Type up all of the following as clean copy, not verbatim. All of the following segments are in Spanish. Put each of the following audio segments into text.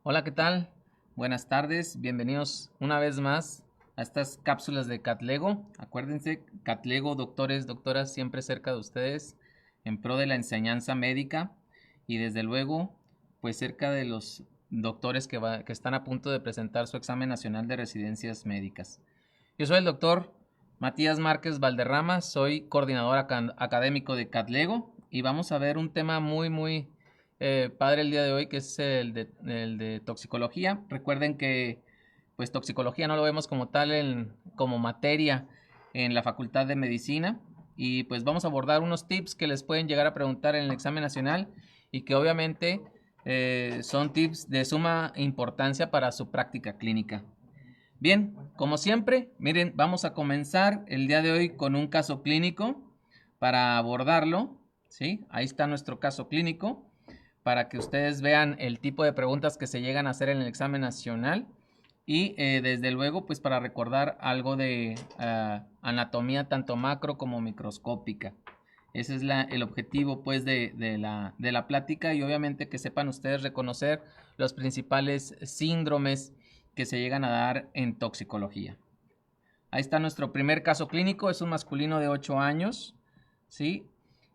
Hola, ¿qué tal? Buenas tardes, bienvenidos una vez más a estas cápsulas de CatLego. Acuérdense, CatLego, doctores, doctoras, siempre cerca de ustedes, en pro de la enseñanza médica y desde luego, pues cerca de los doctores que están a punto de presentar su examen nacional de residencias médicas. Yo soy el doctor Matías Márquez Valderrama, soy coordinador académico de CatLego y vamos a ver un tema muy padre el día de hoy, que es el de toxicología. Recuerden que pues toxicología no lo vemos como tal como materia en la Facultad de Medicina y pues vamos a abordar unos tips que les pueden llegar a preguntar en el examen nacional y que obviamente son tips de suma importancia para su práctica clínica. Bien, como siempre, miren, vamos a comenzar el día de hoy con un caso clínico para abordarlo, ¿sí? Ahí está nuestro caso clínico para que ustedes vean el tipo de preguntas que se llegan a hacer en el examen nacional y desde luego pues para recordar algo de anatomía tanto macro como microscópica. Ese es el objetivo pues de la plática y obviamente que sepan ustedes reconocer los principales síndromes que se llegan a dar en toxicología. Ahí está nuestro primer caso clínico, es un masculino de 8 años, ¿sí?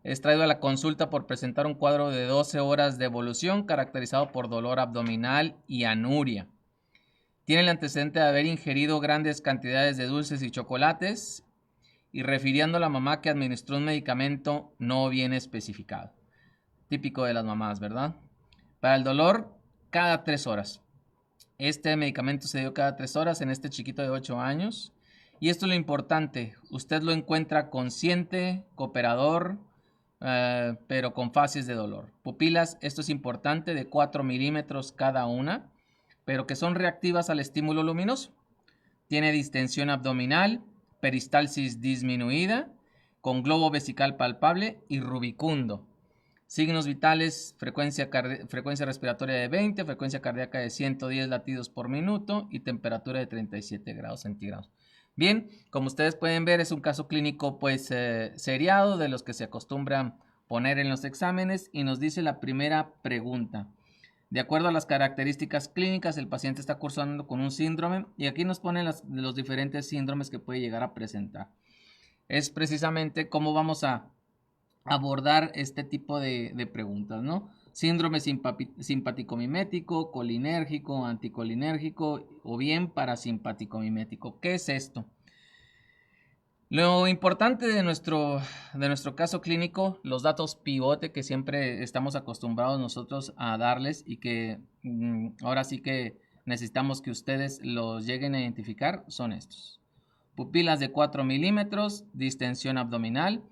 Es traído a la consulta por presentar un cuadro de 12 horas de evolución caracterizado por dolor abdominal y anuria. Tiene el antecedente de haber ingerido grandes cantidades de dulces y chocolates y refiriendo a la mamá que administró un medicamento no bien especificado. Típico de las mamás, ¿verdad? Para el dolor, cada 3 horas. Este medicamento se dio cada 3 horas en este chiquito de 8 años. Y esto es lo importante, usted lo encuentra consciente, cooperador, pero con fases de dolor. Pupilas, esto es importante, de 4 milímetros cada una, pero que son reactivas al estímulo luminoso. Tiene distensión abdominal, peristalsis disminuida, con globo vesical palpable y rubicundo. Signos vitales, frecuencia respiratoria de 20, frecuencia cardíaca de 110 latidos por minuto y temperatura de 37 grados centígrados. Bien, como ustedes pueden ver, es un caso clínico pues seriado de los que se acostumbran poner en los exámenes y nos dice la primera pregunta. De acuerdo a las características clínicas, el paciente está cursando con un síndrome y aquí nos ponen los diferentes síndromes que puede llegar a presentar. Es precisamente cómo vamos a abordar este tipo de preguntas, ¿no? Síndrome simpático-mimético, colinérgico, anticolinérgico o bien parasimpático-mimético. ¿Qué es esto? Lo importante de nuestro caso clínico, los datos pivote que siempre estamos acostumbrados nosotros a darles y que ahora sí que necesitamos que ustedes los lleguen a identificar son estos. Pupilas de 4 milímetros, distensión abdominal,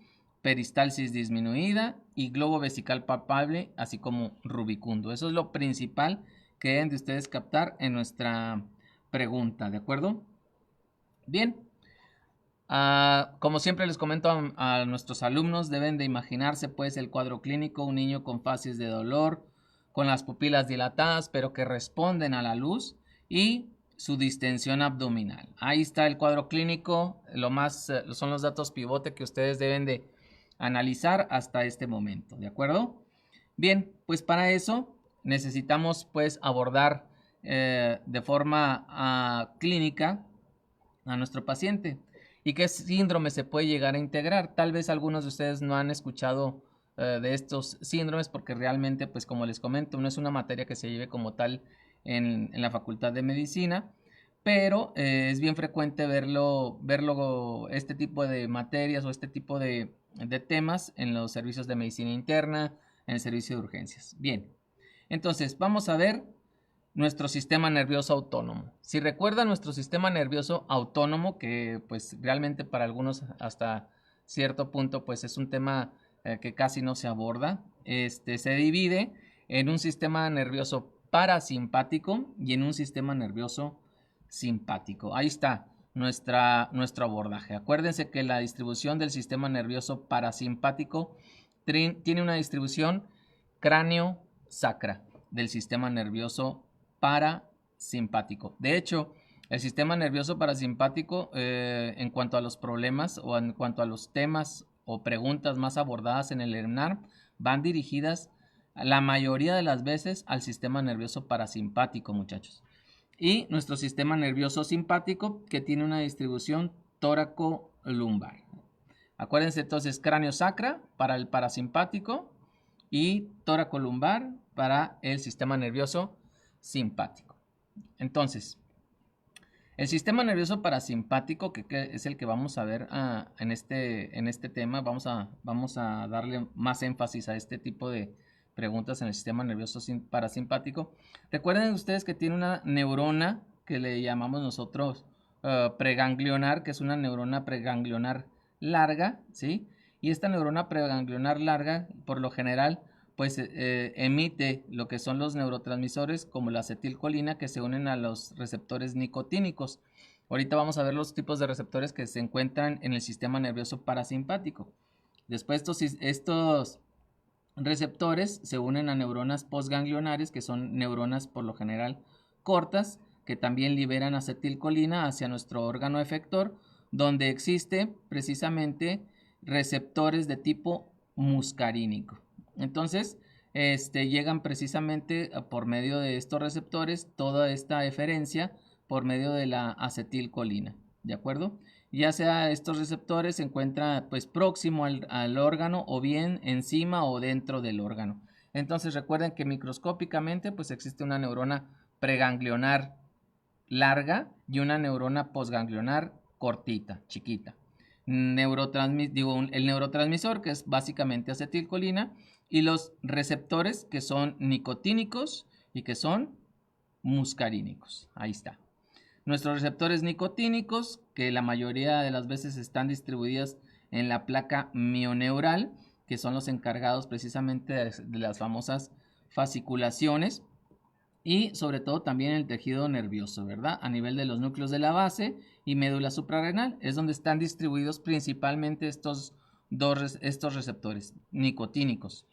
peristalsis disminuida y globo vesical palpable, así como rubicundo. Eso es lo principal que deben de ustedes captar en nuestra pregunta, ¿de acuerdo? Bien, como siempre les comento a nuestros alumnos, deben de imaginarse pues el cuadro clínico, un niño con fases de dolor, con las pupilas dilatadas, pero que responden a la luz y su distensión abdominal. Ahí está el cuadro clínico, son los datos pivote que ustedes deben de analizar hasta este momento, ¿de acuerdo? Bien, pues para eso necesitamos pues abordar de forma clínica a nuestro paciente. ¿Y qué síndrome se puede llegar a integrar? Tal vez algunos de ustedes no han escuchado de estos síndromes porque realmente, pues como les comento, no es una materia que se lleve como tal en la Facultad de Medicina, pero es bien frecuente verlo este tipo de materias o este tipo de temas en los servicios de medicina interna, en el servicio de urgencias. Bien, entonces vamos a ver nuestro sistema nervioso autónomo. Si recuerdan nuestro sistema nervioso autónomo, que pues realmente para algunos hasta cierto punto pues es un tema que casi no se aborda, se divide en un sistema nervioso parasimpático y en un sistema nervioso simpático. Ahí está nuestro abordaje. Acuérdense que la distribución del sistema nervioso parasimpático tiene una distribución cráneo-sacra del sistema nervioso parasimpático. De hecho, el sistema nervioso parasimpático, en cuanto a los problemas o en cuanto a los temas o preguntas más abordadas en el ENARM, van dirigidas la mayoría de las veces al sistema nervioso parasimpático, muchachos. Y nuestro sistema nervioso simpático, que tiene una distribución tóraco-lumbar. Acuérdense entonces, cráneo sacra para el parasimpático y tóraco-lumbar para el sistema nervioso simpático. Entonces, el sistema nervioso parasimpático, que es el que vamos a ver en este tema, vamos a darle más énfasis a este tipo de preguntas en el sistema nervioso parasimpático. Recuerden ustedes que tiene una neurona que le llamamos nosotros preganglionar, que es una neurona preganglionar larga, ¿sí? Y esta neurona preganglionar larga, por lo general, pues emite lo que son los neurotransmisores como la acetilcolina que se unen a los receptores nicotínicos. Ahorita vamos a ver los tipos de receptores que se encuentran en el sistema nervioso parasimpático. Después estos receptores se unen a neuronas postganglionares, que son neuronas por lo general cortas, que también liberan acetilcolina hacia nuestro órgano efector, donde existe precisamente receptores de tipo muscarínico. Entonces, llegan precisamente por medio de estos receptores toda esta eferencia por medio de la acetilcolina, ¿de acuerdo? Ya sea estos receptores se encuentran pues próximo al órgano o bien encima o dentro del órgano. Entonces recuerden que microscópicamente pues existe una neurona preganglionar larga y una neurona postganglionar cortita, chiquita. El neurotransmisor, que es básicamente acetilcolina, y los receptores, que son nicotínicos y que son muscarínicos. Ahí está. Nuestros receptores nicotínicos, que la mayoría de las veces están distribuidos en la placa mioneural, que son los encargados precisamente de las famosas fasciculaciones, y sobre todo también el tejido nervioso, ¿verdad? A nivel de los núcleos de la base y médula suprarrenal, es donde están distribuidos principalmente estos receptores nicotínicos.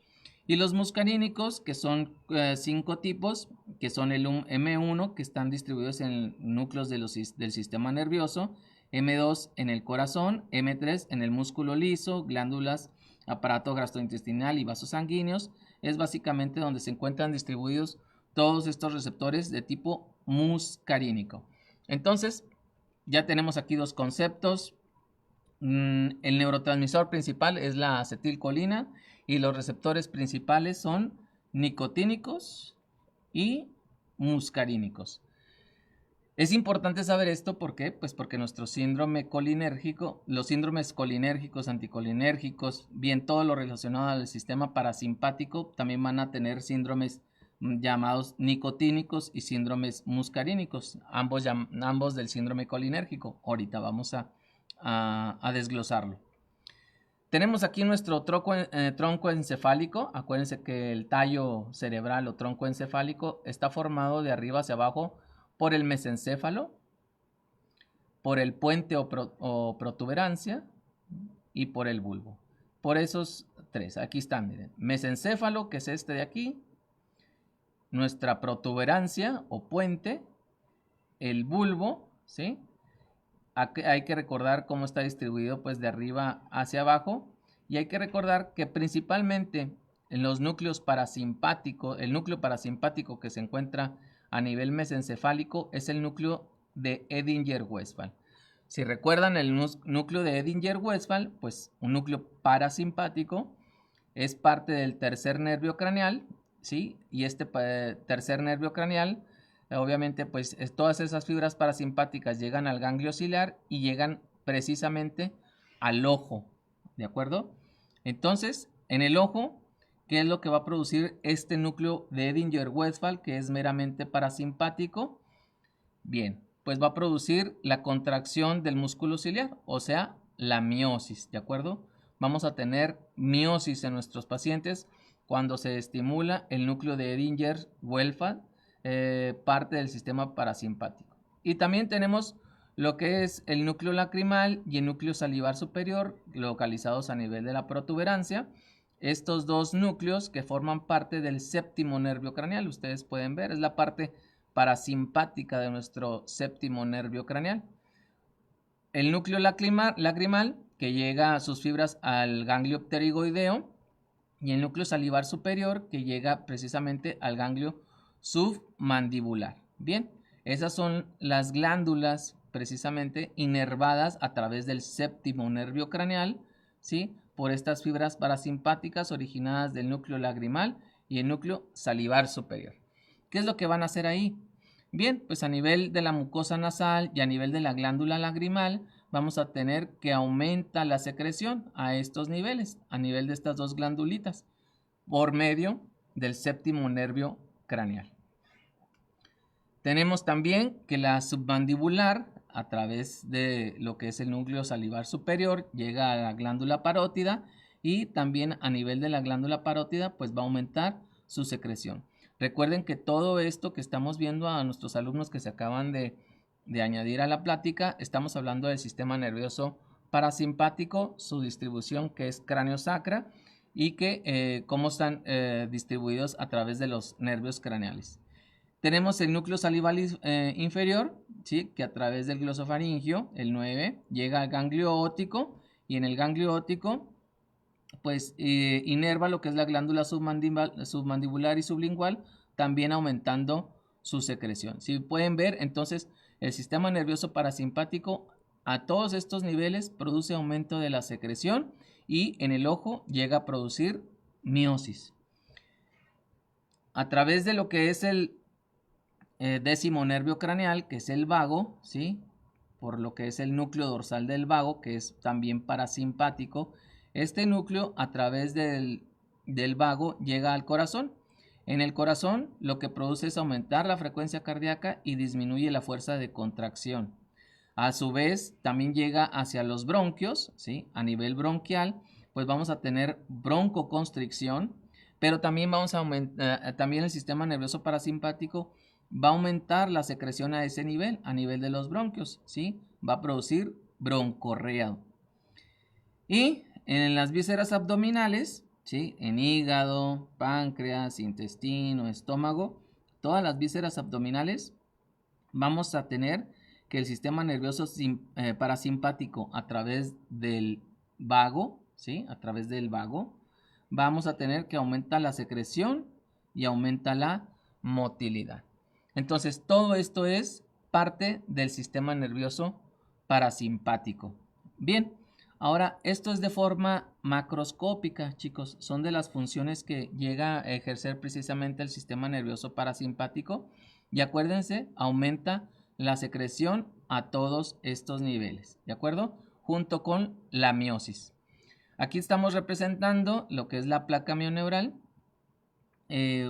Y los muscarínicos, que son 5 tipos, que son el M1, que están distribuidos en núcleos del sistema nervioso, M2 en el corazón, M3 en el músculo liso, glándulas, aparato gastrointestinal y vasos sanguíneos. Es básicamente donde se encuentran distribuidos todos estos receptores de tipo muscarínico. Entonces, ya tenemos aquí dos conceptos. El neurotransmisor principal es la acetilcolina y los receptores principales son nicotínicos y muscarínicos. Es importante saber esto, ¿por qué? Pues porque nuestro síndrome colinérgico, los síndromes colinérgicos, anticolinérgicos, bien todo lo relacionado al sistema parasimpático, también van a tener síndromes llamados nicotínicos y síndromes muscarínicos, ambos del síndrome colinérgico. Ahorita vamos a desglosarlo. Tenemos aquí nuestro tronco encefálico. Acuérdense que el tallo cerebral o tronco encefálico está formado de arriba hacia abajo por el mesencéfalo, por el puente o protuberancia y por el bulbo. Por esos tres, aquí están, miren. Mesencéfalo, que es este de aquí, nuestra protuberancia o puente, el bulbo, ¿sí? Hay que recordar cómo está distribuido pues de arriba hacia abajo, y hay que recordar que principalmente en los núcleos parasimpáticos, el núcleo parasimpático que se encuentra a nivel mesencefálico es el núcleo de Edinger-Westphal. Si recuerdan el núcleo de Edinger-Westphal, pues un núcleo parasimpático es parte del tercer nervio craneal, ¿sí? Y este tercer nervio craneal, obviamente, pues todas esas fibras parasimpáticas llegan al ganglio ciliar y llegan precisamente al ojo, ¿de acuerdo? Entonces, en el ojo, ¿qué es lo que va a producir este núcleo de Edinger-Westphal, que es meramente parasimpático? Bien, pues va a producir la contracción del músculo ciliar, o sea, la miosis, ¿de acuerdo? Vamos a tener miosis en nuestros pacientes cuando se estimula el núcleo de Edinger-Westphal, parte del sistema parasimpático. Y también tenemos lo que es el núcleo lacrimal y el núcleo salivar superior, localizados a nivel de la protuberancia. Estos dos núcleos que forman parte del séptimo nervio craneal, ustedes pueden ver, es la parte parasimpática de nuestro séptimo nervio craneal. El núcleo lacrimal, que llega a sus fibras al ganglio pterigoideo, y el núcleo salivar superior, que llega precisamente al ganglio submandibular. Bien, esas son las glándulas precisamente inervadas a través del séptimo nervio craneal, ¿sí? Por estas fibras parasimpáticas originadas del núcleo lagrimal y el núcleo salivar superior. ¿Qué es lo que van a hacer ahí? Bien, pues a nivel de la mucosa nasal y a nivel de la glándula lagrimal vamos a tener que aumenta la secreción a estos niveles, a nivel de estas dos glandulitas, por medio del séptimo nervio craneal. Tenemos también que la submandibular, a través de lo que es el núcleo salivar superior, llega a la glándula parótida y también a nivel de la glándula parótida pues va a aumentar su secreción. Recuerden que todo esto que estamos viendo a nuestros alumnos que se acaban de añadir a la plática, estamos hablando del sistema nervioso parasimpático, su distribución que es cráneo-sacra y que cómo están distribuidos a través de los nervios craneales. Tenemos el núcleo salival inferior, ¿sí? Que a través del glosofaringio, el 9, llega al ganglio óptico y en el ganglio óptico pues inerva lo que es la glándula submandibular y sublingual, también aumentando su secreción. Si pueden ver, entonces el sistema nervioso parasimpático a todos estos niveles produce aumento de la secreción y en el ojo llega a producir miosis. A través de lo que es el décimo nervio craneal, que es el vago, ¿sí? Por lo que es el núcleo dorsal del vago, que es también parasimpático. Este núcleo a través del vago llega al corazón. En el corazón lo que produce es aumentar la frecuencia cardíaca y disminuye la fuerza de contracción. A su vez también llega hacia los bronquios, ¿sí? A nivel bronquial, pues vamos a tener broncoconstricción, pero también vamos a aumentar, también el sistema nervioso parasimpático va a aumentar la secreción a ese nivel, a nivel de los bronquios, ¿sí? Va a producir broncorrea. Y en las vísceras abdominales, ¿sí? En hígado, páncreas, intestino, estómago, todas las vísceras abdominales, vamos a tener que el sistema nervioso parasimpático a través del vago, ¿sí? A través del vago, vamos a tener que aumenta la secreción y aumenta la motilidad. Entonces, todo esto es parte del sistema nervioso parasimpático. Bien, ahora esto es de forma macroscópica, chicos. Son de las funciones que llega a ejercer precisamente el sistema nervioso parasimpático. Y acuérdense, aumenta la secreción a todos estos niveles, ¿de acuerdo? Junto con la miosis. Aquí estamos representando lo que es la placa mioneural.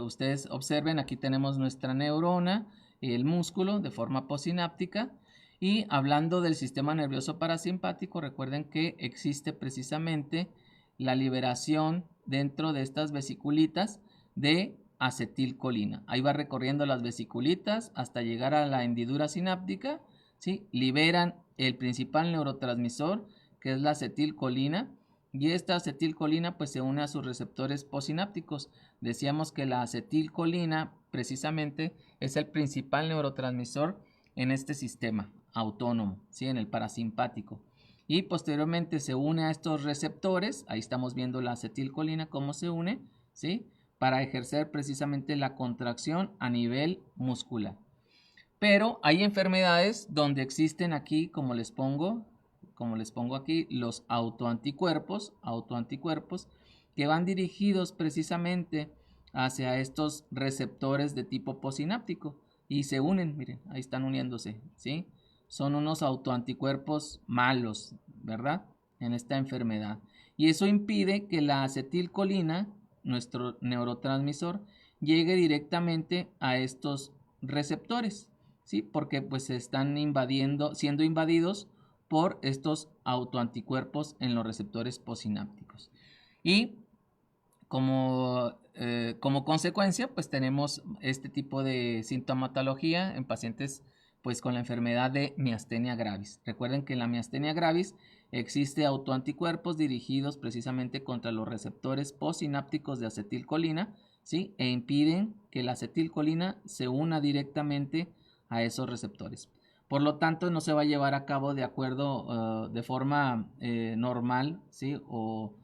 Ustedes observen, aquí tenemos nuestra neurona, el músculo de forma posináptica. Y hablando del sistema nervioso parasimpático, recuerden que existe precisamente la liberación dentro de estas vesiculitas de acetilcolina. Ahí va recorriendo las vesiculitas hasta llegar a la hendidura sináptica, ¿sí? Liberan el principal neurotransmisor, que es la acetilcolina, y esta acetilcolina pues se une a sus receptores posinápticos. Decíamos que la acetilcolina precisamente es el principal neurotransmisor en este sistema autónomo, ¿sí? En el parasimpático. Y posteriormente se une a estos receptores, ahí estamos viendo la acetilcolina cómo se une, ¿sí? Para ejercer precisamente la contracción a nivel muscular. Pero hay enfermedades donde existen aquí, como les pongo aquí, los autoanticuerpos que van dirigidos precisamente hacia estos receptores de tipo posináptico y se unen, miren, ahí están uniéndose, ¿sí? Son unos autoanticuerpos malos, ¿verdad? En esta enfermedad. Y eso impide que la acetilcolina, nuestro neurotransmisor, llegue directamente a estos receptores, ¿sí? Porque pues se están siendo invadidos por estos autoanticuerpos en los receptores posinápticos. Y como consecuencia, pues tenemos este tipo de sintomatología en pacientes pues con la enfermedad de miastenia gravis. Recuerden que en la miastenia gravis existe autoanticuerpos dirigidos precisamente contra los receptores postsinápticos de acetilcolina, ¿sí? E impiden que la acetilcolina se una directamente a esos receptores. Por lo tanto, no se va a llevar a cabo de acuerdo de forma normal, ¿sí? O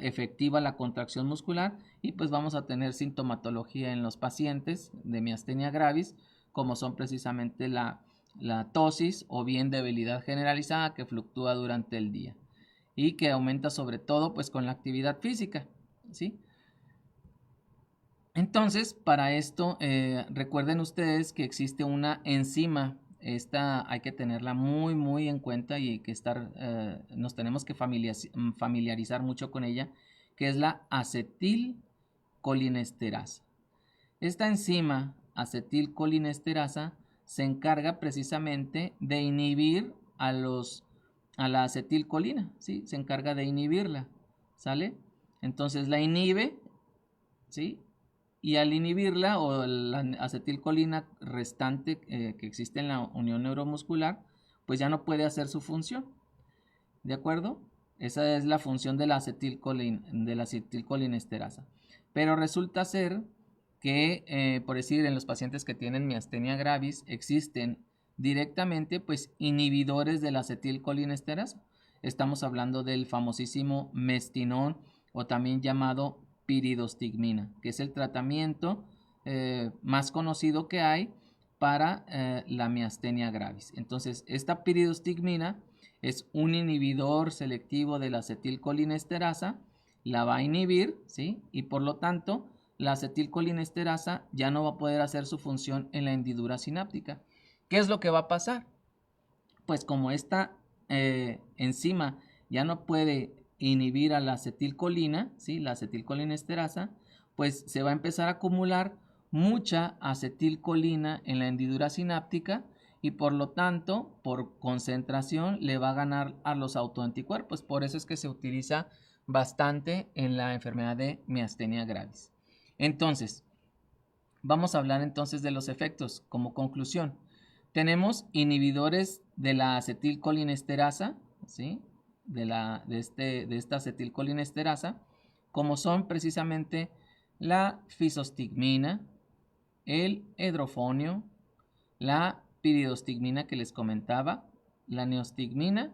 efectiva la contracción muscular y pues vamos a tener sintomatología en los pacientes de miastenia gravis, como son precisamente la tosis o bien debilidad generalizada que fluctúa durante el día y que aumenta sobre todo pues con la actividad física, ¿sí? Entonces, para esto, recuerden ustedes que existe una enzima. Esta hay que tenerla muy en cuenta y que nos tenemos que familiarizar mucho con ella, que es la acetilcolinesterasa. Esta enzima, acetilcolinesterasa, se encarga precisamente de inhibir a la acetilcolina, ¿sí? Se encarga de inhibirla, ¿sale? Entonces la inhibe, ¿sí? Y al inhibirla o la acetilcolina restante que existe en la unión neuromuscular, pues ya no puede hacer su función. ¿De acuerdo? Esa es la función de la acetilcolinesterasa. Pero resulta ser que, por decir, en los pacientes que tienen miastenia gravis, existen directamente pues inhibidores de la acetilcolinesterasa. Estamos hablando del famosísimo mestinón o también llamado piridostigmina, que es el tratamiento más conocido que hay para la miastenia gravis. Entonces, esta piridostigmina es un inhibidor selectivo de la acetilcolinesterasa, la va a inhibir, ¿sí? Y por lo tanto, la acetilcolinesterasa ya no va a poder hacer su función en la hendidura sináptica. ¿Qué es lo que va a pasar? Pues como esta enzima ya no puede inhibir a la acetilcolina, ¿sí? La acetilcolinesterasa, pues se va a empezar a acumular mucha acetilcolina en la hendidura sináptica y por lo tanto, por concentración, le va a ganar a los autoanticuerpos. Por eso es que se utiliza bastante en la enfermedad de miastenia gravis. Entonces, vamos a hablar entonces de los efectos como conclusión. Tenemos inhibidores de la acetilcolinesterasa, ¿sí? de esta acetilcolinesterasa, como son precisamente la fisostigmina, el edrofonio, la piridostigmina que les comentaba, la neostigmina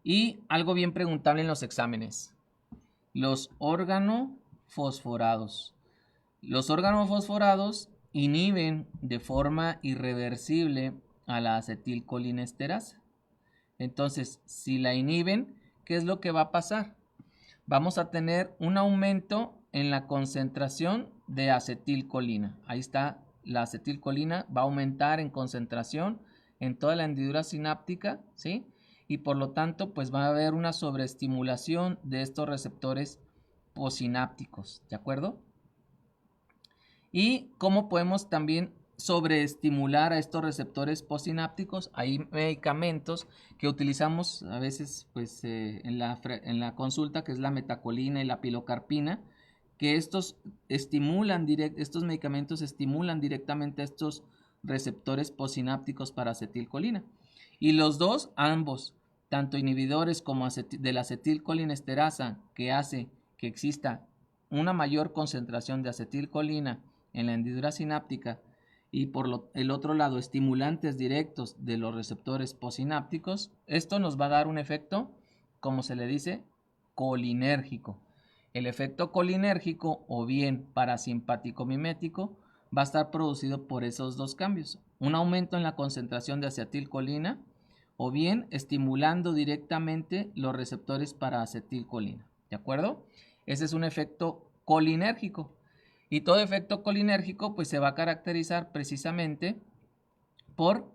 y algo bien preguntable en los exámenes, los organofosforados. Los organofosforados inhiben de forma irreversible a la acetilcolinesterasa. Entonces, si la inhiben, ¿qué es lo que va a pasar? Vamos a tener un aumento en la concentración de acetilcolina. Ahí está, la acetilcolina va a aumentar en concentración en toda la hendidura sináptica, ¿sí? Y por lo tanto, pues va a haber una sobreestimulación de estos receptores posinápticos, ¿de acuerdo? Y cómo podemos también sobreestimular a estos receptores postsinápticos. Hay medicamentos que utilizamos a veces pues, en la consulta, que es la metacolina y la pilocarpina, que estos medicamentos estimulan directamente a estos receptores postsinápticos para acetilcolina. Y los dos, ambos, tanto inhibidores como de la acetilcolinesterasa, que hace que exista una mayor concentración de acetilcolina en la hendidura sináptica y por el otro lado estimulantes directos de los receptores postsinápticos, esto nos va a dar un efecto, como se le dice, colinérgico. El efecto colinérgico o bien parasimpático mimético va a estar producido por esos dos cambios, un aumento en la concentración de acetilcolina o bien estimulando directamente los receptores para acetilcolina, ¿de acuerdo? Ese es un efecto colinérgico. Y todo efecto colinérgico pues se va a caracterizar precisamente por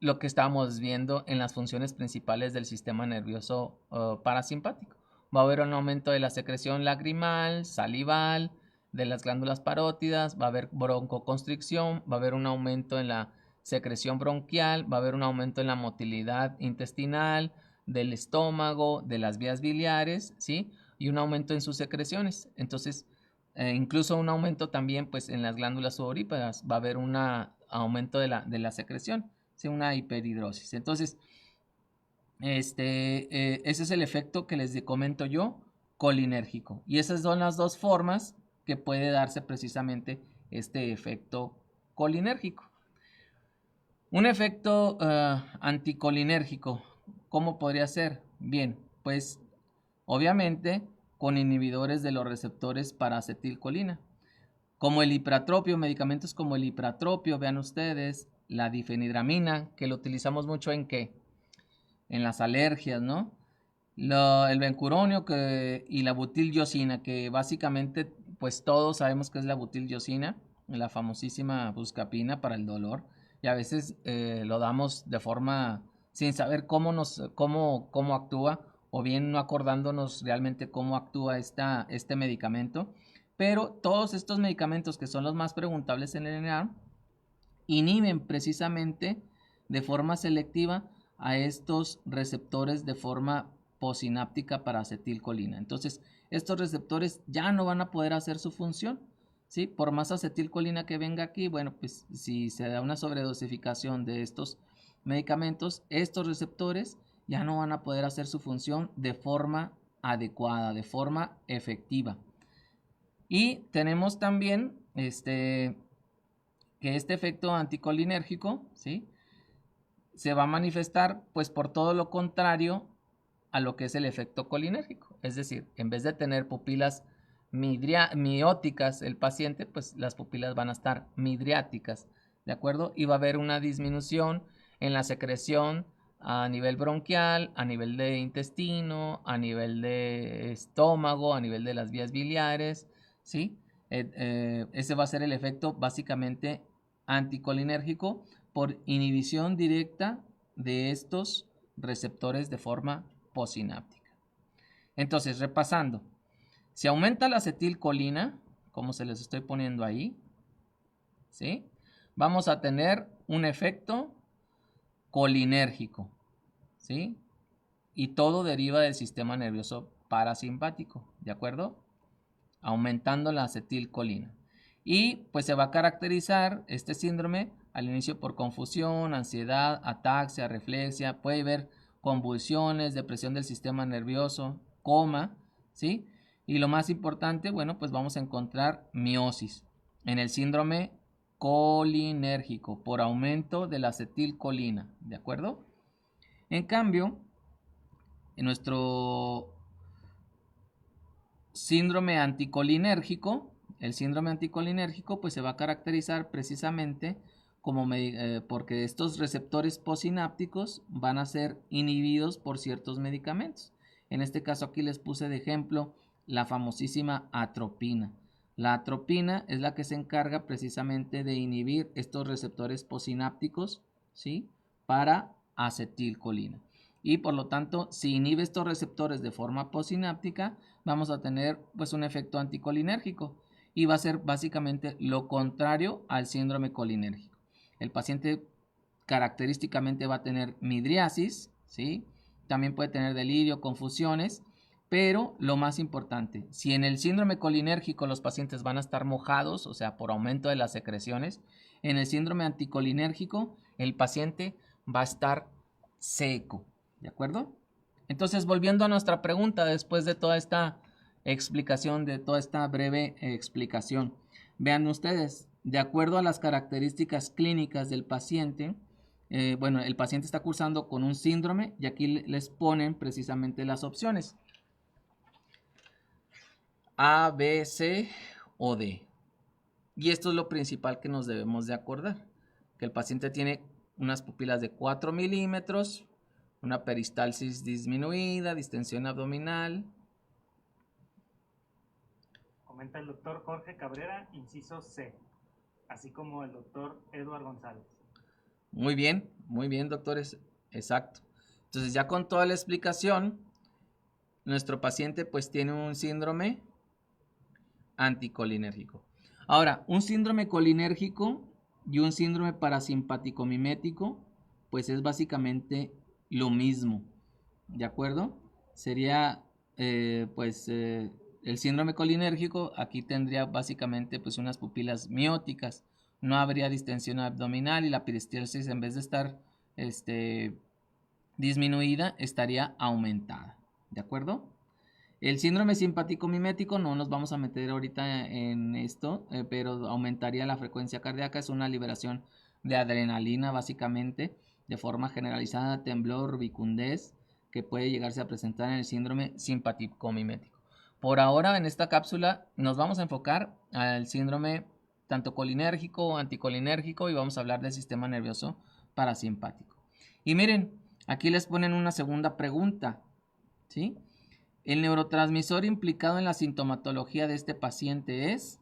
lo que estamos viendo en las funciones principales del sistema nervioso parasimpático. Va a haber un aumento de la secreción lagrimal, salival, de las glándulas parótidas, va a haber broncoconstricción, va a haber un aumento en la secreción bronquial, va a haber un aumento en la motilidad intestinal, del estómago, de las vías biliares, ¿sí? Y un aumento en sus secreciones. Entonces, incluso un aumento también pues, en las glándulas sudoríparas, va a haber un aumento de la secreción, ¿sí? Una hiperhidrosis. Entonces, ese es el efecto que les comento yo, colinérgico. Y esas son las dos formas que puede darse precisamente este efecto colinérgico. Un efecto anticolinérgico, ¿cómo podría ser? Bien, pues obviamente con inhibidores de los receptores para acetilcolina. Como el ipratropio, medicamentos como el ipratropio, vean ustedes, la difenidramina, que lo utilizamos mucho ¿en qué? En las alergias, ¿no? El bencuronio y la butilgosina, que básicamente pues todos sabemos que es la butilgosina, la famosísima buscapina para el dolor, y a veces lo damos de forma sin saber cómo actúa, o bien no acordándonos realmente cómo actúa este medicamento. Pero todos estos medicamentos, que son los más preguntables en el ENEAM, inhiben precisamente de forma selectiva a estos receptores de forma posináptica para acetilcolina. Entonces, estos receptores ya no van a poder hacer su función, ¿sí? Por más acetilcolina que venga aquí, bueno, pues si se da una sobredosificación de estos medicamentos, estos receptores ya no van a poder hacer su función de forma adecuada, de forma efectiva. Y tenemos también que este efecto anticolinérgico, ¿sí?, se va a manifestar pues por todo lo contrario a lo que es el efecto colinérgico. Es decir, en vez de tener pupilas mióticas el paciente, pues las pupilas van a estar midriáticas, ¿de acuerdo? Y va a haber una disminución en la secreción a nivel bronquial, a nivel de intestino, a nivel de estómago, a nivel de las vías biliares, ¿sí? Ese va a ser el efecto básicamente anticolinérgico por inhibición directa de estos receptores de forma posináptica. Entonces, repasando, si aumenta la acetilcolina, como se les estoy poniendo ahí, ¿sí?, vamos a tener un efecto colinérgico, ¿sí? Y todo deriva del sistema nervioso parasimpático, ¿de acuerdo? Aumentando la acetilcolina. Y pues se va a caracterizar este síndrome al inicio por confusión, ansiedad, ataxia, reflexia, puede haber convulsiones, depresión del sistema nervioso, coma, ¿sí? Y lo más importante, bueno, pues vamos a encontrar miosis en el síndrome colinérgico por aumento de la acetilcolina, ¿de acuerdo? En cambio, en nuestro síndrome anticolinérgico, el síndrome anticolinérgico pues se va a caracterizar precisamente porque estos receptores posinápticos van a ser inhibidos por ciertos medicamentos. En este caso aquí les puse de ejemplo la famosísima atropina. La atropina es la que se encarga precisamente de inhibir estos receptores posinápticos, ¿sí?, para acetilcolina. Y por lo tanto, si inhibe estos receptores de forma posináptica, vamos a tener pues un efecto anticolinérgico y va a ser básicamente lo contrario al síndrome colinérgico. El paciente característicamente va a tener midriasis, ¿sí? También puede tener delirio, confusiones, pero lo más importante, si en el síndrome colinérgico los pacientes van a estar mojados, o sea, por aumento de las secreciones, en el síndrome anticolinérgico el paciente va a estar seco, ¿de acuerdo? Entonces, volviendo a nuestra pregunta, después de toda esta explicación, de toda esta breve explicación, vean ustedes, de acuerdo a las características clínicas del paciente, bueno, el paciente está cursando con un síndrome y aquí les ponen precisamente las opciones A, B, C o D. Y esto es lo principal que nos debemos de acordar, que el paciente tiene unas pupilas de 4 milímetros, una peristalsis disminuida, distensión abdominal. Comenta el doctor Jorge Cabrera, inciso C, así como el doctor Eduardo González. Muy bien, doctores, exacto. Entonces ya con toda la explicación, nuestro paciente pues tiene un síndrome anticolinérgico. Ahora, un síndrome colinérgico y un síndrome parasimpático mimético pues es básicamente lo mismo, ¿de acuerdo? Sería el síndrome colinérgico, aquí tendría básicamente pues unas pupilas mióticas, no habría distensión abdominal y la peristalsis en vez de estar disminuida estaría aumentada, ¿de acuerdo? El síndrome simpático mimético no nos vamos a meter ahorita en esto, pero aumentaría la frecuencia cardíaca, es una liberación de adrenalina básicamente, de forma generalizada, temblor, rubicundez, que puede llegarse a presentar en el síndrome simpático mimético. Por ahora en esta cápsula nos vamos a enfocar al síndrome tanto colinérgico o anticolinérgico y vamos a hablar del sistema nervioso parasimpático. Y miren, aquí les ponen una segunda pregunta, ¿sí? El neurotransmisor implicado en la sintomatología de este paciente es...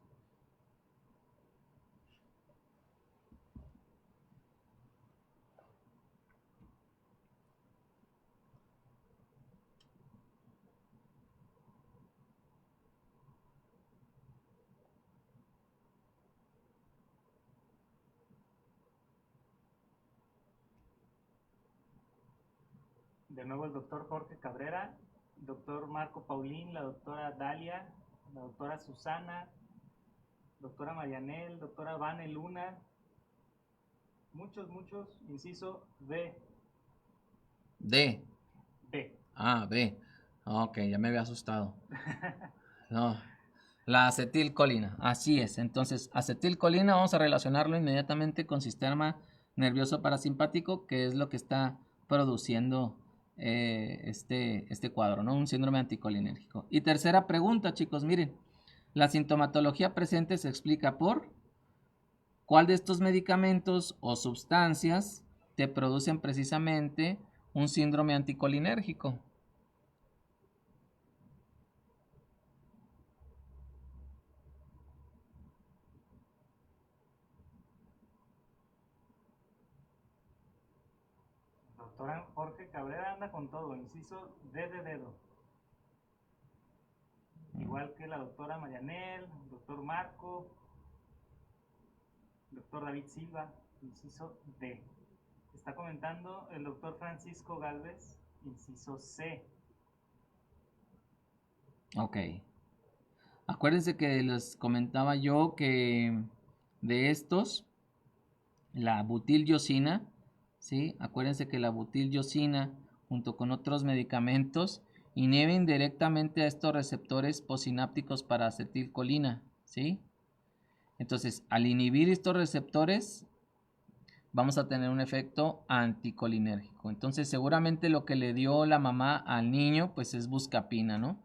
De nuevo el doctor Jorge Cabrera, doctor Marco Paulín, la doctora Dalia, la doctora Susana, doctora Marianel, doctora Vane Luna, muchos, inciso B. D. B. Ah, B. Ok, ya me había asustado. No, la acetilcolina, así es. Entonces, acetilcolina vamos a relacionarlo inmediatamente con sistema nervioso parasimpático, que es lo que está produciendo este cuadro, ¿no? Un síndrome anticolinérgico. Y tercera pregunta, chicos, miren, la sintomatología presente se explica por ¿cuál de estos medicamentos o sustancias te producen precisamente un síndrome anticolinérgico? Doctora Jorge Cabrera anda con todo, inciso D de dedo. Igual que la doctora Marianel, doctor Marco, doctor David Silva, inciso D. Está comentando el doctor Francisco Galvez, inciso C. Ok. Acuérdense que les comentaba yo que de estos, la butildiosina, ¿sí? Acuérdense que la butildiosina, junto con otros medicamentos, inhiben directamente a estos receptores posinápticos para acetilcolina, ¿sí? Entonces, al inhibir estos receptores, vamos a tener un efecto anticolinérgico. Entonces, seguramente lo que le dio la mamá al niño, pues es buscapina, ¿no?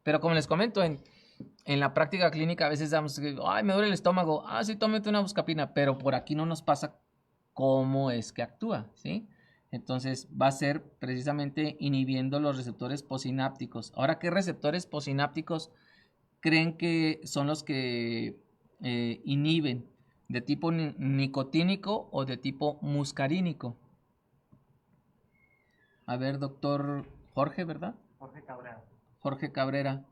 Pero como les comento, en la práctica clínica a veces damos, ay, me duele el estómago, ah, sí, tómate una buscapina, pero por aquí no nos pasa cómo es que actúa, ¿sí? Entonces va a ser precisamente inhibiendo los receptores posinápticos. Ahora, ¿qué receptores posinápticos creen que son los que inhiben? ¿De tipo nicotínico o de tipo muscarínico? A ver, doctor Jorge, ¿verdad? Jorge Cabrera. Jorge Cabrera.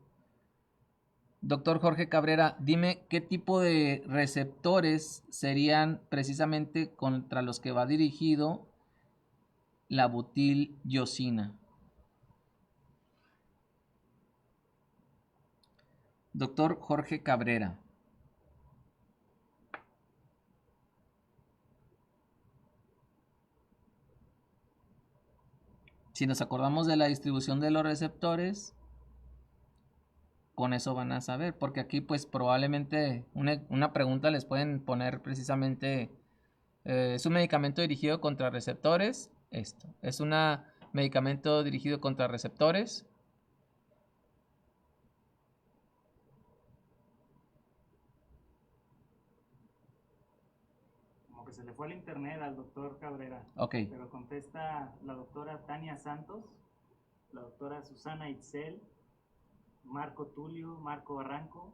Doctor Jorge Cabrera, dime qué tipo de receptores serían precisamente contra los que va dirigido la butil-yosina. Doctor Jorge Cabrera. Si nos acordamos de la distribución de los receptores, con eso van a saber, porque aquí pues probablemente una pregunta les pueden poner precisamente, ¿es un medicamento dirigido contra receptores? Esto, ¿es un medicamento dirigido contra receptores? Como que se le fue al internet al doctor Cabrera. Ok. Pero contesta la doctora Tania Santos, la doctora Susana Itzel, Marco Tulio, Marco Barranco,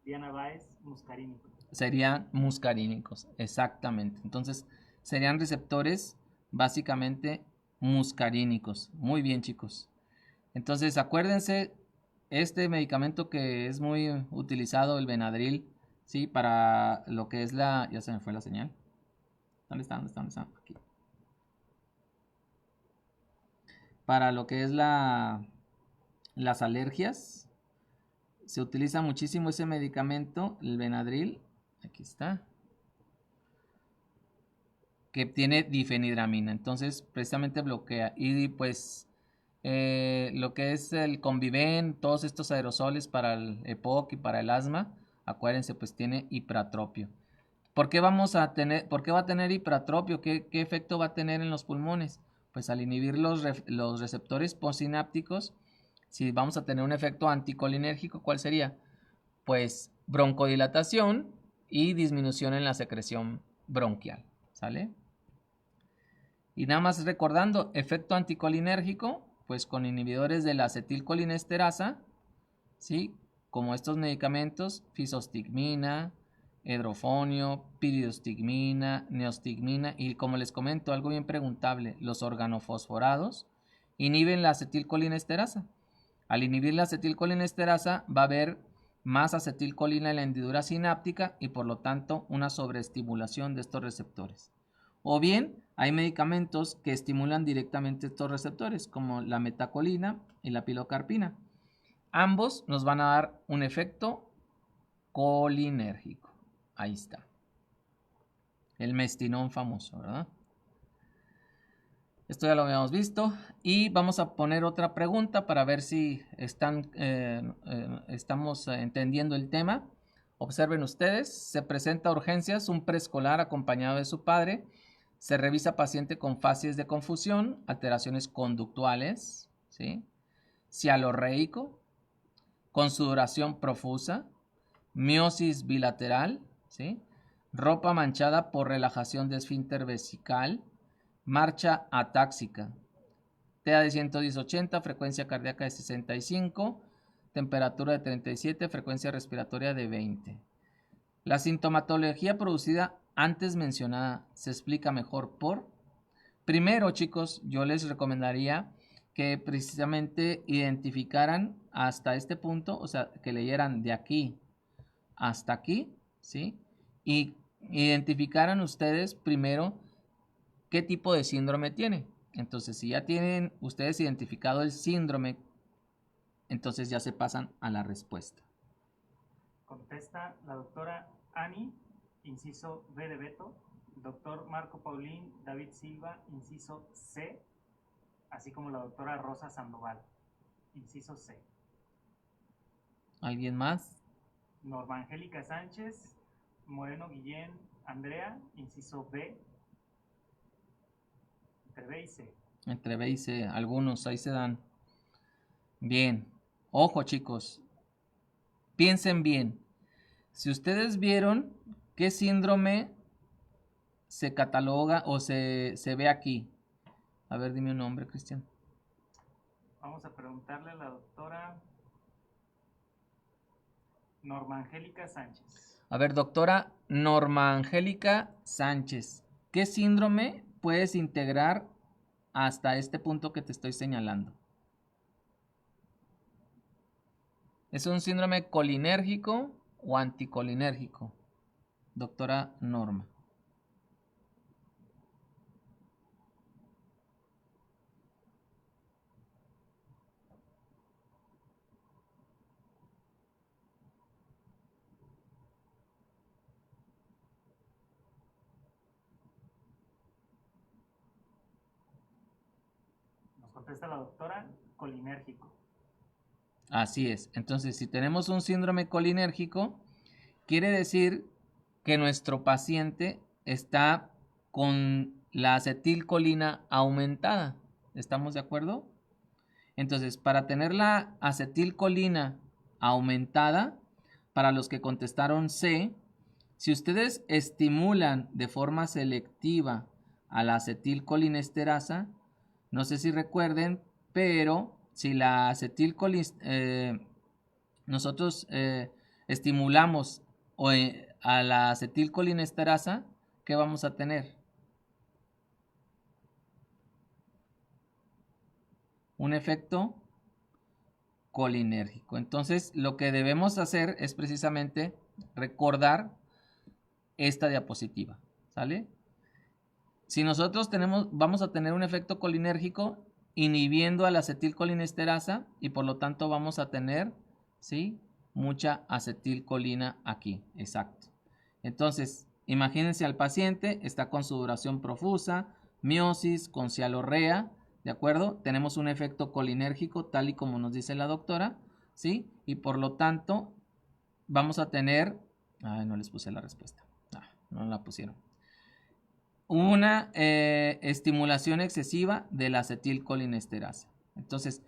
Diana Báez, muscarínicos. Serían muscarínicos, exactamente. Entonces, serían receptores básicamente muscarínicos. Muy bien, chicos. Entonces, acuérdense, este medicamento que es muy utilizado, el Benadryl, ¿sí? Para lo que es la... Ya se me fue la señal. ¿Dónde está? ¿Dónde está? ¿Dónde está? Aquí. Para lo que es las alergias, se utiliza muchísimo ese medicamento, el Benadryl. Aquí está. Que tiene difenidramina. Entonces, precisamente bloquea. Y pues lo que es el Conviven, todos estos aerosoles para el EPOC y para el asma, acuérdense, pues tiene hipratropio. ¿Por qué por qué va a tener hipratropio? ¿Qué efecto va a tener en los pulmones? Pues al inhibir los receptores posinápticos, Si vamos a tener un efecto anticolinérgico, ¿cuál sería? Pues broncodilatación y disminución en la secreción bronquial, ¿sale? Y nada más recordando, efecto anticolinérgico, pues con inhibidores de la acetilcolinesterasa, ¿sí? Como estos medicamentos, fisostigmina, edrofonio, piridostigmina, neostigmina y como les comento, algo bien preguntable, los organofosforados inhiben la acetilcolinesterasa. Al inhibir la acetilcolinesterasa va a haber más acetilcolina en la hendidura sináptica y por lo tanto una sobreestimulación de estos receptores. O bien hay medicamentos que estimulan directamente estos receptores como la metacolina y la pilocarpina. Ambos nos van a dar un efecto colinérgico. Ahí está. El mestinón famoso, ¿verdad? Esto ya lo habíamos visto. Y vamos a poner otra pregunta para ver si estamos entendiendo el tema. Observen ustedes, se presenta a urgencias un preescolar acompañado de su padre. Se revisa paciente con facies de confusión, alteraciones conductuales, ¿sí? Cialorreico, con sudoración profusa, miosis bilateral, ¿sí? Ropa manchada por relajación de esfínter vesical, marcha atáxica, TEA de 110-80, frecuencia cardíaca de 65, temperatura de 37, frecuencia respiratoria de 20. La sintomatología producida antes mencionada se explica mejor por... Primero, chicos, yo les recomendaría que precisamente identificaran hasta este punto, o sea, que leyeran de aquí hasta aquí, ¿sí? Y identificaran ustedes primero qué tipo de síndrome tiene. Entonces, si ya tienen ustedes identificado el síndrome, entonces ya se pasan a la respuesta. Contesta la doctora Ani, inciso B de Beto, doctor Marco Paulín David Silva, inciso C, así como la doctora Rosa Sandoval, inciso C. ¿Alguien más? Norma Angélica Sánchez, Moreno Guillén Andrea, inciso B, entre B y C. Entre B y C, algunos ahí se dan. Bien, ojo chicos, piensen bien. Si ustedes vieron qué síndrome se cataloga o se ve aquí. A ver, dime un nombre, Cristian. Vamos a preguntarle a la doctora Norma Angélica Sánchez. A ver, doctora Norma Angélica Sánchez, ¿qué síndrome puedes integrar hasta este punto que te estoy señalando? ¿Es un síndrome colinérgico o anticolinérgico? Doctora Norma. Nos contesta la doctora colinérgico. Así es. Entonces, si tenemos un síndrome colinérgico, quiere decir que nuestro paciente está con la acetilcolina aumentada. ¿Estamos de acuerdo? Entonces, para tener la acetilcolina aumentada, para los que contestaron C, si ustedes estimulan de forma selectiva a la acetilcolinesterasa, no sé si recuerden, pero si la nosotros estimulamos a la acetilcolinesterasa, ¿qué vamos a tener? Un efecto colinérgico. Entonces, lo que debemos hacer es precisamente recordar esta diapositiva, ¿sale? Si nosotros vamos a tener un efecto colinérgico inhibiendo a la acetilcolinesterasa y por lo tanto vamos a tener, ¿sí? Mucha acetilcolina aquí, exacto. Entonces, imagínense al paciente, está con sudoración profusa, miosis, con cialorrea, ¿de acuerdo? Tenemos un efecto colinérgico tal y como nos dice la doctora, ¿sí? Y por lo tanto, vamos a tener... Ay, no les puse la respuesta. No la pusieron. Una estimulación excesiva de la acetilcolinesterasa. Entonces,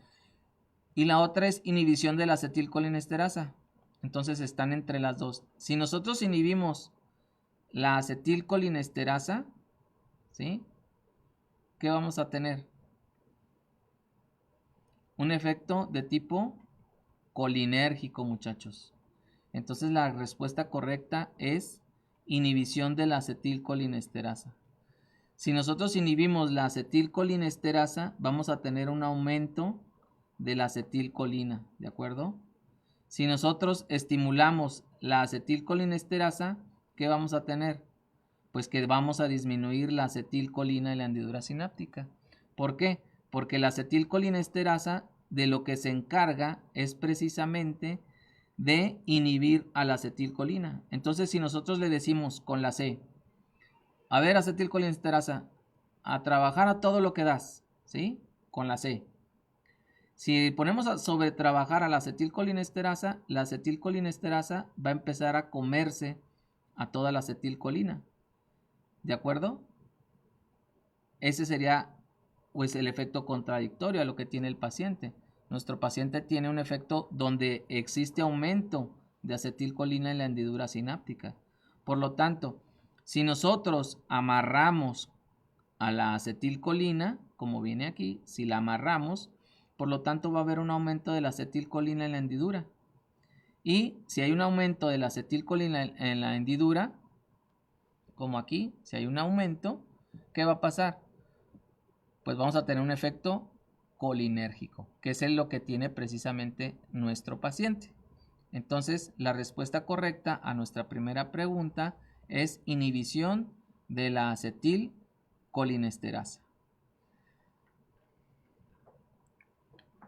y la otra es inhibición de la acetilcolinesterasa. Entonces están entre las dos. Si nosotros inhibimos la acetilcolinesterasa, ¿sí? ¿Qué vamos a tener? Un efecto de tipo colinérgico, muchachos. Entonces la respuesta correcta es inhibición de la acetilcolinesterasa. Si nosotros inhibimos la acetilcolinesterasa, vamos a tener un aumento de la acetilcolina, ¿de acuerdo? Si nosotros estimulamos la acetilcolinesterasa, ¿qué vamos a tener? Pues que vamos a disminuir la acetilcolina y la hendidura sináptica. ¿Por qué? Porque la acetilcolinesterasa de lo que se encarga es precisamente de inhibir a la acetilcolina. Entonces, si nosotros le decimos con la C, a ver, acetilcolinesterasa, a trabajar a todo lo que das, ¿sí? Con la C. Si ponemos a sobre trabajar a la acetilcolinesterasa va a empezar a comerse a toda la acetilcolina. ¿De acuerdo? Ese sería pues el efecto contradictorio a lo que tiene el paciente. Nuestro paciente tiene un efecto donde existe aumento de acetilcolina en la hendidura sináptica. Por lo tanto, si nosotros amarramos a la acetilcolina, como viene aquí, si la amarramos, por lo tanto va a haber un aumento de la acetilcolina en la hendidura. Y si hay un aumento de la acetilcolina en la hendidura, como aquí, si hay un aumento, ¿qué va a pasar? Pues vamos a tener un efecto colinérgico, que es lo que tiene precisamente nuestro paciente. Entonces, la respuesta correcta a nuestra primera pregunta es inhibición de la acetilcolinesterasa.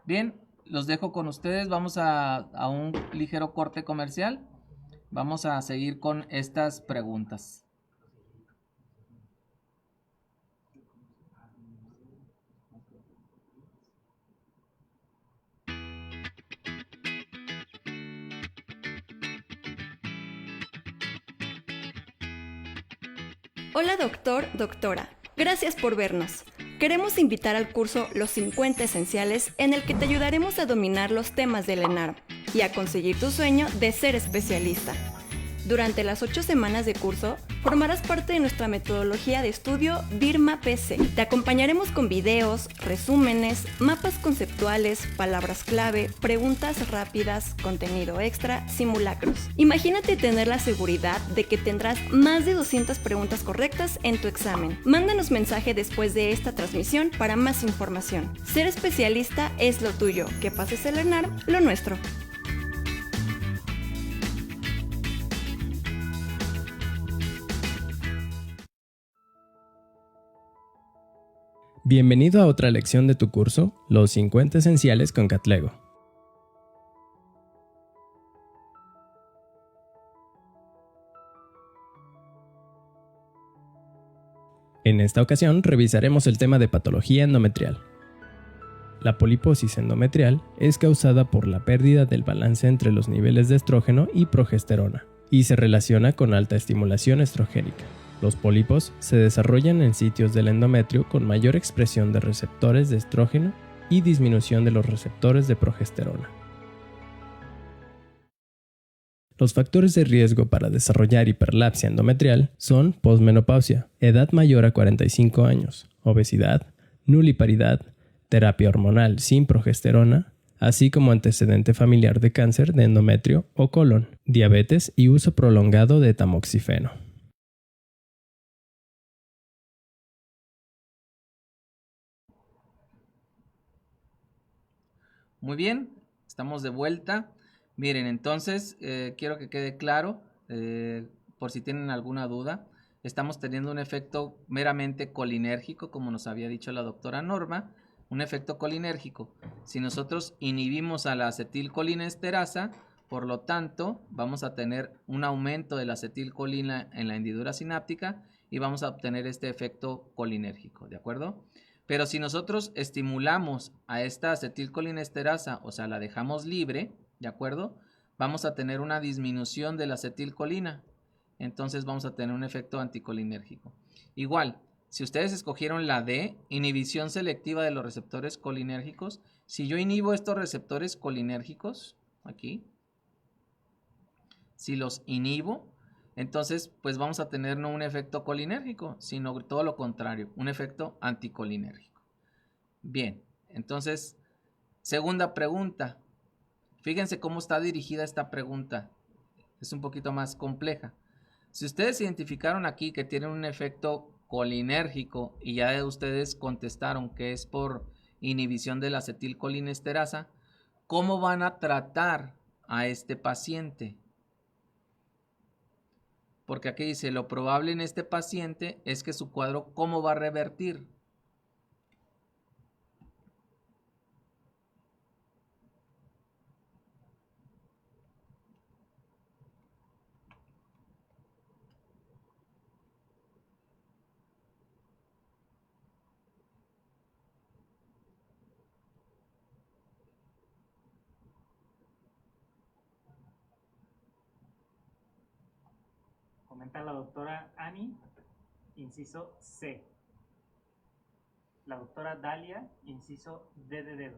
Bien, los dejo con ustedes. Vamos a un ligero corte comercial. Vamos a seguir con estas preguntas. Hola doctor, doctora. Gracias por vernos. Queremos invitar al curso Los 50 Esenciales, en el que te ayudaremos a dominar los temas del ENARM y a conseguir tu sueño de ser especialista. Durante las 8 semanas de curso, formarás parte de nuestra metodología de estudio BIRMA-PC. Te acompañaremos con videos, resúmenes, mapas conceptuales, palabras clave, preguntas rápidas, contenido extra, simulacros. Imagínate tener la seguridad de que tendrás más de 200 preguntas correctas en tu examen. Mándanos mensaje después de esta transmisión para más información. Ser especialista es lo tuyo. Que pases el ENARM, lo nuestro. Bienvenido a otra lección de tu curso, Los 50 Esenciales con Catlego. En esta ocasión revisaremos el tema de patología endometrial. La poliposis endometrial es causada por la pérdida del balance entre los niveles de estrógeno y progesterona y se relaciona con alta estimulación estrogénica. Los pólipos se desarrollan en sitios del endometrio con mayor expresión de receptores de estrógeno y disminución de los receptores de progesterona. Los factores de riesgo para desarrollar hiperplasias endometrial son posmenopausia, edad mayor a 45 años, obesidad, nuliparidad, terapia hormonal sin progesterona, así como antecedente familiar de cáncer de endometrio o colon, diabetes y uso prolongado de tamoxifeno. Muy bien, estamos de vuelta. Miren, entonces quiero que quede claro, por si tienen alguna duda, estamos teniendo un efecto meramente colinérgico, como nos había dicho la doctora Norma, un efecto colinérgico. Si nosotros inhibimos a la acetilcolinesterasa, por lo tanto, vamos a tener un aumento de la acetilcolina en la hendidura sináptica y vamos a obtener este efecto colinérgico, ¿de acuerdo? Pero si nosotros estimulamos a esta acetilcolinesterasa, o sea, la dejamos libre, ¿de acuerdo? Vamos a tener una disminución de la acetilcolina. Entonces vamos a tener un efecto anticolinérgico. Igual, si ustedes escogieron la D, inhibición selectiva de los receptores colinérgicos, si yo inhibo estos receptores colinérgicos, aquí, si los inhibo, entonces pues vamos a tener no un efecto colinérgico, sino todo lo contrario, un efecto anticolinérgico. Bien, entonces, segunda pregunta. Fíjense cómo está dirigida esta pregunta. Es un poquito más compleja. Si ustedes identificaron aquí que tienen un efecto colinérgico y ya ustedes contestaron que es por inhibición de la acetilcolinesterasa, ¿cómo van a tratar a este paciente? Porque aquí dice, lo probable en este paciente es que su cuadro, ¿cómo va a revertir? Comenta la doctora Ani, inciso C. La doctora Dalia, inciso D de dedo.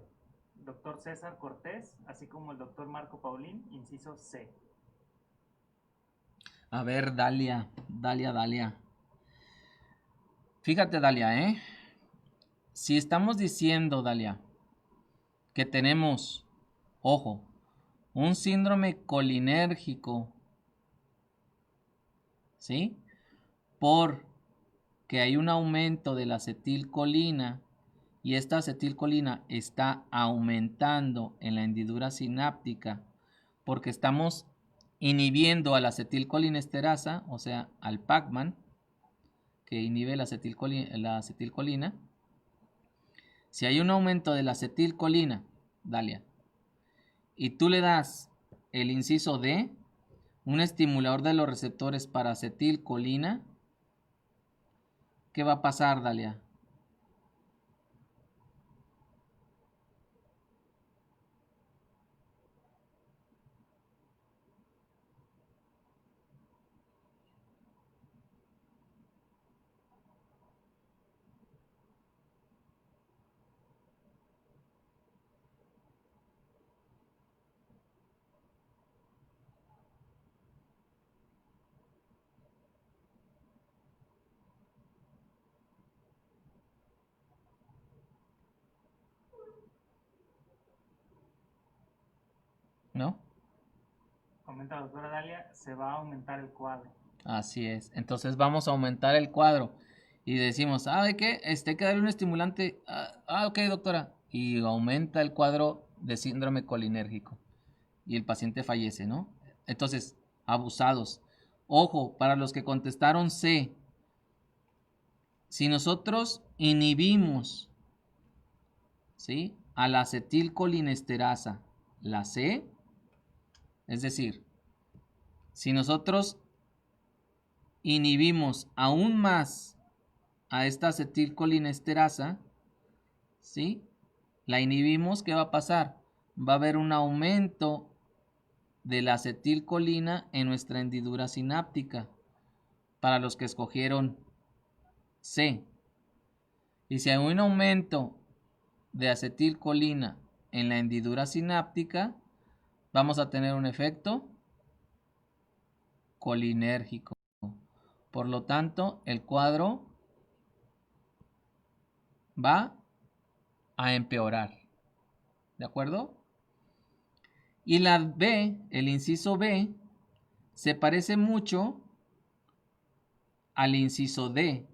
Doctor César Cortés, así como el doctor Marco Paulín, inciso C. A ver, Dalia. Fíjate, Dalia, si estamos diciendo, Dalia, que tenemos, ojo, un síndrome colinérgico, ¿sí? Porque hay un aumento de la acetilcolina y esta acetilcolina está aumentando en la hendidura sináptica porque estamos inhibiendo a la acetilcolinesterasa, o sea, al Pacman, que inhibe la acetilcolina. Si hay un aumento de la acetilcolina, Dalia, y tú le das el inciso D, un estimulador de los receptores para acetilcolina, ¿qué va a pasar, Dalia? ¿No? Comenta la doctora Dalia, se va a aumentar el cuadro. Así es. Entonces vamos a aumentar el cuadro. Y decimos, ¿de qué? Hay que darle un estimulante. Ok, doctora. Y aumenta el cuadro de síndrome colinérgico. Y el paciente fallece, ¿no? Entonces, abusados. Ojo, para los que contestaron C. Si nosotros inhibimos, ¿sí?, a la acetilcolinesterasa, la C, es decir, si nosotros inhibimos aún más a esta acetilcolinesterasa, ¿sí?, la inhibimos, ¿qué va a pasar? Va a haber un aumento de la acetilcolina en nuestra hendidura sináptica para los que escogieron C. Y si hay un aumento de acetilcolina en la hendidura sináptica, vamos a tener un efecto colinérgico. Por lo tanto, el cuadro va a empeorar. ¿De acuerdo? Y la B, el inciso B, se parece mucho al inciso D.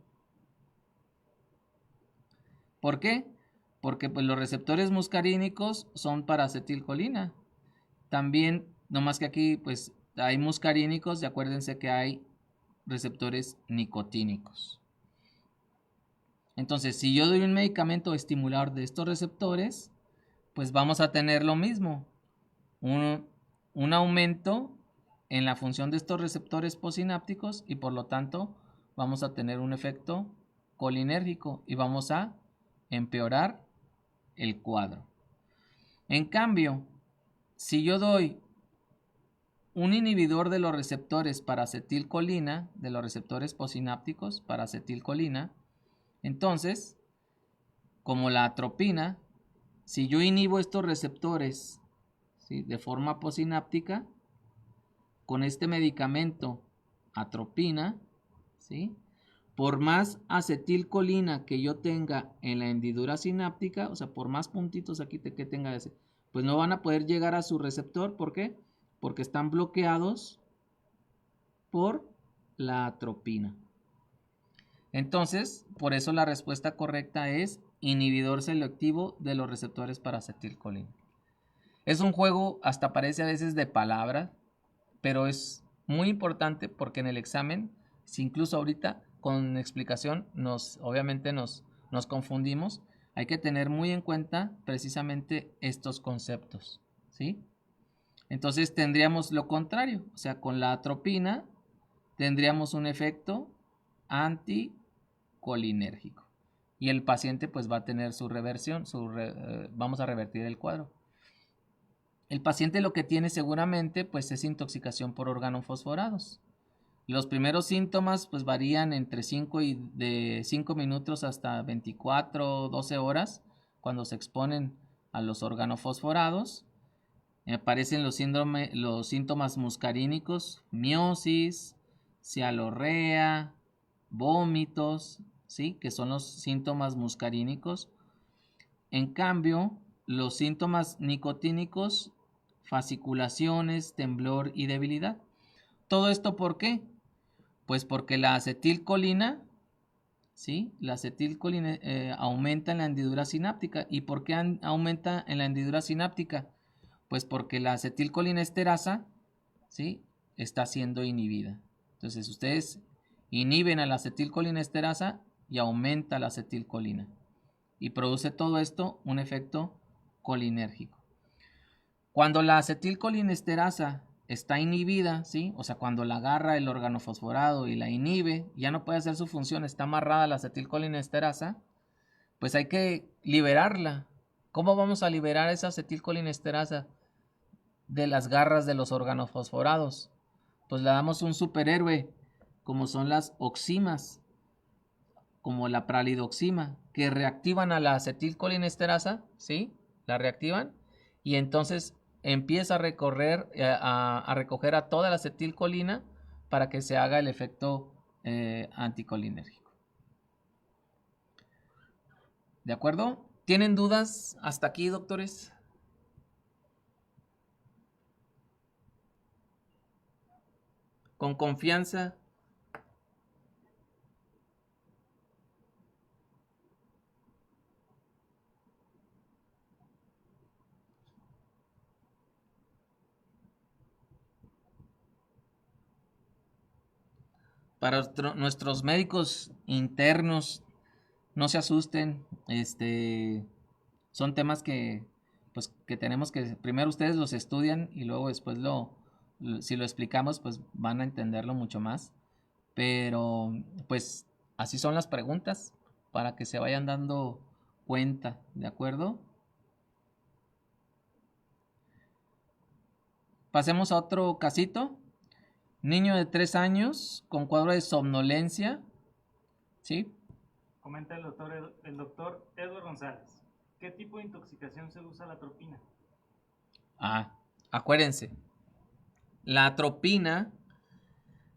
¿Por qué? Porque pues, los receptores muscarínicos son para acetilcolina. También, no más que aquí, pues hay muscarínicos y acuérdense que hay receptores nicotínicos. Entonces, si yo doy un medicamento estimulador de estos receptores, pues vamos a tener lo mismo. Un aumento en la función de estos receptores postsinápticos y por lo tanto vamos a tener un efecto colinérgico y vamos a empeorar el cuadro. En cambio, si yo doy un inhibidor de los receptores para acetilcolina, de los receptores postsinápticos para acetilcolina, Entonces, como la atropina, si yo inhibo estos receptores, ¿sí?, de forma posináptica, con este medicamento atropina, ¿sí?, por más acetilcolina que yo tenga en la hendidura sináptica, o sea, por más puntitos aquí que tenga ese, pues no van a poder llegar a su receptor. ¿Por qué? Porque están bloqueados por la atropina. Entonces, por eso la respuesta correcta es inhibidor selectivo de los receptores para acetilcolina. Es un juego, hasta parece a veces de palabras, pero es muy importante porque en el examen, si incluso ahorita con explicación obviamente nos confundimos, hay que tener muy en cuenta precisamente estos conceptos, ¿sí? Entonces tendríamos lo contrario, o sea, con la atropina tendríamos un efecto anticolinérgico y el paciente pues va a tener su reversión, vamos a revertir el cuadro. El paciente lo que tiene seguramente pues es intoxicación por organofosforados. Los primeros síntomas pues varían entre 5 minutos hasta 24 o 12 horas cuando se exponen a los organofosforados. Aparecen los síntomas muscarínicos, miosis, cialorrea, vómitos, ¿sí?, que son los síntomas muscarínicos. En cambio, los síntomas nicotínicos, fasciculaciones, temblor y debilidad. ¿Todo esto por qué? Pues porque la acetilcolina, ¿sí?, la acetilcolina aumenta en la hendidura sináptica. ¿Y por qué aumenta en la hendidura sináptica? Pues porque la acetilcolinesterasa, ¿sí?, está siendo inhibida. Entonces ustedes inhiben a la acetilcolinesterasa y aumenta la acetilcolina. Y produce todo esto un efecto colinérgico. Cuando la acetilcolinesterasa está inhibida, ¿sí?, o sea, cuando la agarra el organofosforado y la inhibe, ya no puede hacer su función, está amarrada a la acetilcolinesterasa, pues hay que liberarla. ¿Cómo vamos a liberar esa acetilcolinesterasa de las garras de los organofosforados? Pues le damos un superhéroe, como son las oximas, como la pralidoxima, que reactivan a la acetilcolinesterasa, ¿sí?, la reactivan, y entonces empieza a recoger a toda la acetilcolina para que se haga el efecto anticolinérgico. ¿De acuerdo? ¿Tienen dudas hasta aquí, doctores? Con confianza. Para nuestros médicos internos, no se asusten, son temas que tenemos que, primero ustedes los estudian y luego después si lo explicamos, pues van a entenderlo mucho más. Pero pues así son las preguntas, para que se vayan dando cuenta, ¿de acuerdo? Pasemos a otro casito. Niño de 3 años con cuadro de somnolencia, ¿sí? Comenta el doctor Edward González. ¿Qué tipo de intoxicación se usa la atropina? Acuérdense, la atropina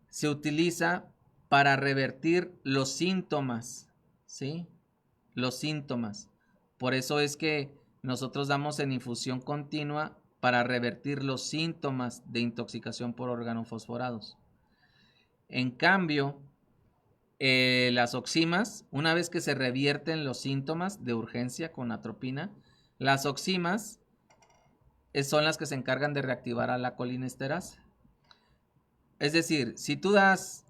se utiliza para revertir los síntomas, ¿sí? Los síntomas. Por eso es que nosotros damos en infusión continua para revertir los síntomas de intoxicación por organofosforados. En cambio, las oximas, una vez que se revierten los síntomas de urgencia con atropina, las oximas son las que se encargan de reactivar a la colinesterasa. Es decir, si tú das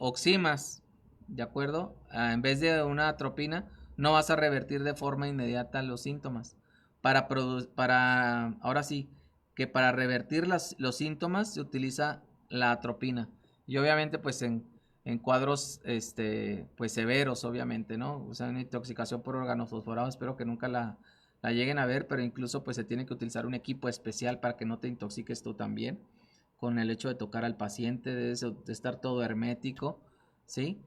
oximas, ¿de acuerdo?, en vez de una atropina, no vas a revertir de forma inmediata los síntomas. Ahora sí, que para revertir los síntomas se utiliza la atropina. Y obviamente pues en cuadros pues severos, obviamente, ¿no? O sea, una intoxicación por organofosforado, espero que nunca la lleguen a ver, pero incluso pues se tiene que utilizar un equipo especial para que no te intoxiques tú también. Con el hecho de tocar al paciente, de estar todo hermético, ¿sí?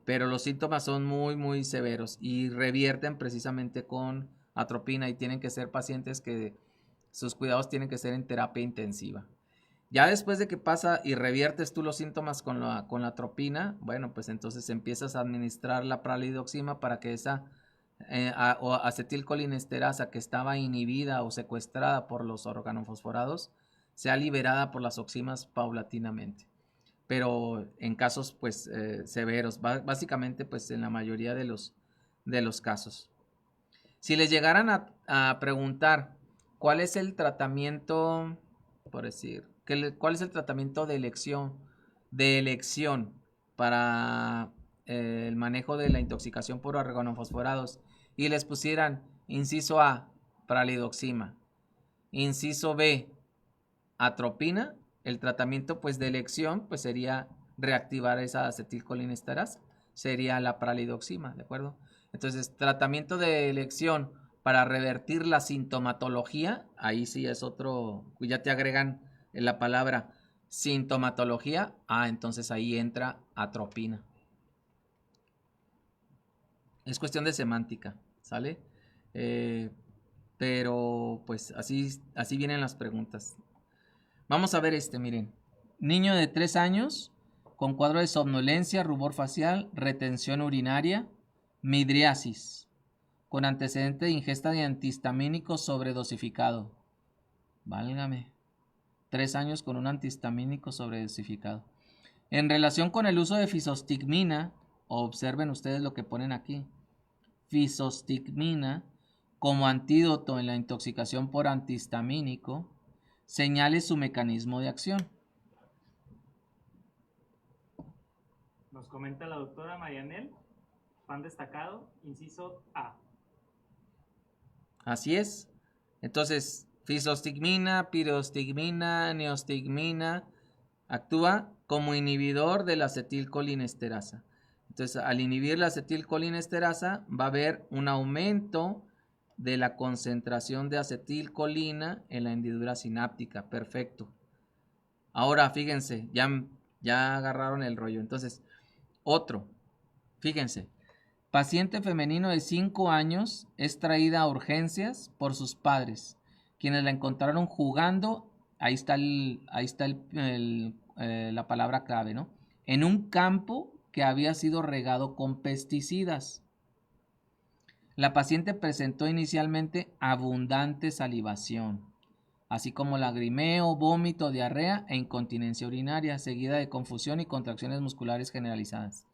Pero los síntomas son muy, muy severos y revierten precisamente con atropina y tienen que ser pacientes que sus cuidados tienen que ser en terapia intensiva. Ya después de que pasa y reviertes tú los síntomas con la atropina, bueno, pues entonces empiezas a administrar la pralidoxima para que esa o acetilcolinesterasa que estaba inhibida o secuestrada por los organofosforados sea liberada por las oximas paulatinamente. Pero en casos pues severos, básicamente pues en la mayoría de los casos. Si les llegaran a preguntar cuál es el tratamiento, por decir, cuál es el tratamiento de elección para el manejo de la intoxicación por organofosforados y les pusieran inciso A, pralidoxima, inciso B, atropina, el tratamiento pues de elección pues sería reactivar esa acetilcolinesterasa, sería la pralidoxima, ¿de acuerdo? Entonces, tratamiento de elección para revertir la sintomatología, ahí sí es otro, ya te agregan la palabra sintomatología, entonces ahí entra atropina. Es cuestión de semántica, ¿sale? Pero pues así vienen las preguntas. Vamos a ver miren. Niño de 3 años con cuadro de somnolencia, rubor facial, retención urinaria, midriasis, con antecedente de ingesta de antihistamínico sobredosificado. Válgame. 3 años con un antihistamínico sobredosificado. En relación con el uso de fisostigmina, observen ustedes lo que ponen aquí. Fisostigmina como antídoto en la intoxicación por antihistamínico, señale su mecanismo de acción. Nos comenta la doctora Marianel, fan destacado, inciso A. Así es. Entonces, fisostigmina, pirostigmina, neostigmina, actúa como inhibidor de la acetilcolinesterasa. Entonces, al inhibir la acetilcolinesterasa, va a haber un aumento de la concentración de acetilcolina en la hendidura sináptica. Perfecto. Ahora, fíjense, ya agarraron el rollo. Entonces, fíjense. Paciente femenino de 5 años es traída a urgencias por sus padres, quienes la encontraron jugando, ahí está la palabra clave, ¿no? En un campo que había sido regado con pesticidas. La paciente presentó inicialmente abundante salivación, así como lagrimeo, vómito, diarrea e incontinencia urinaria, seguida de confusión y contracciones musculares generalizadas.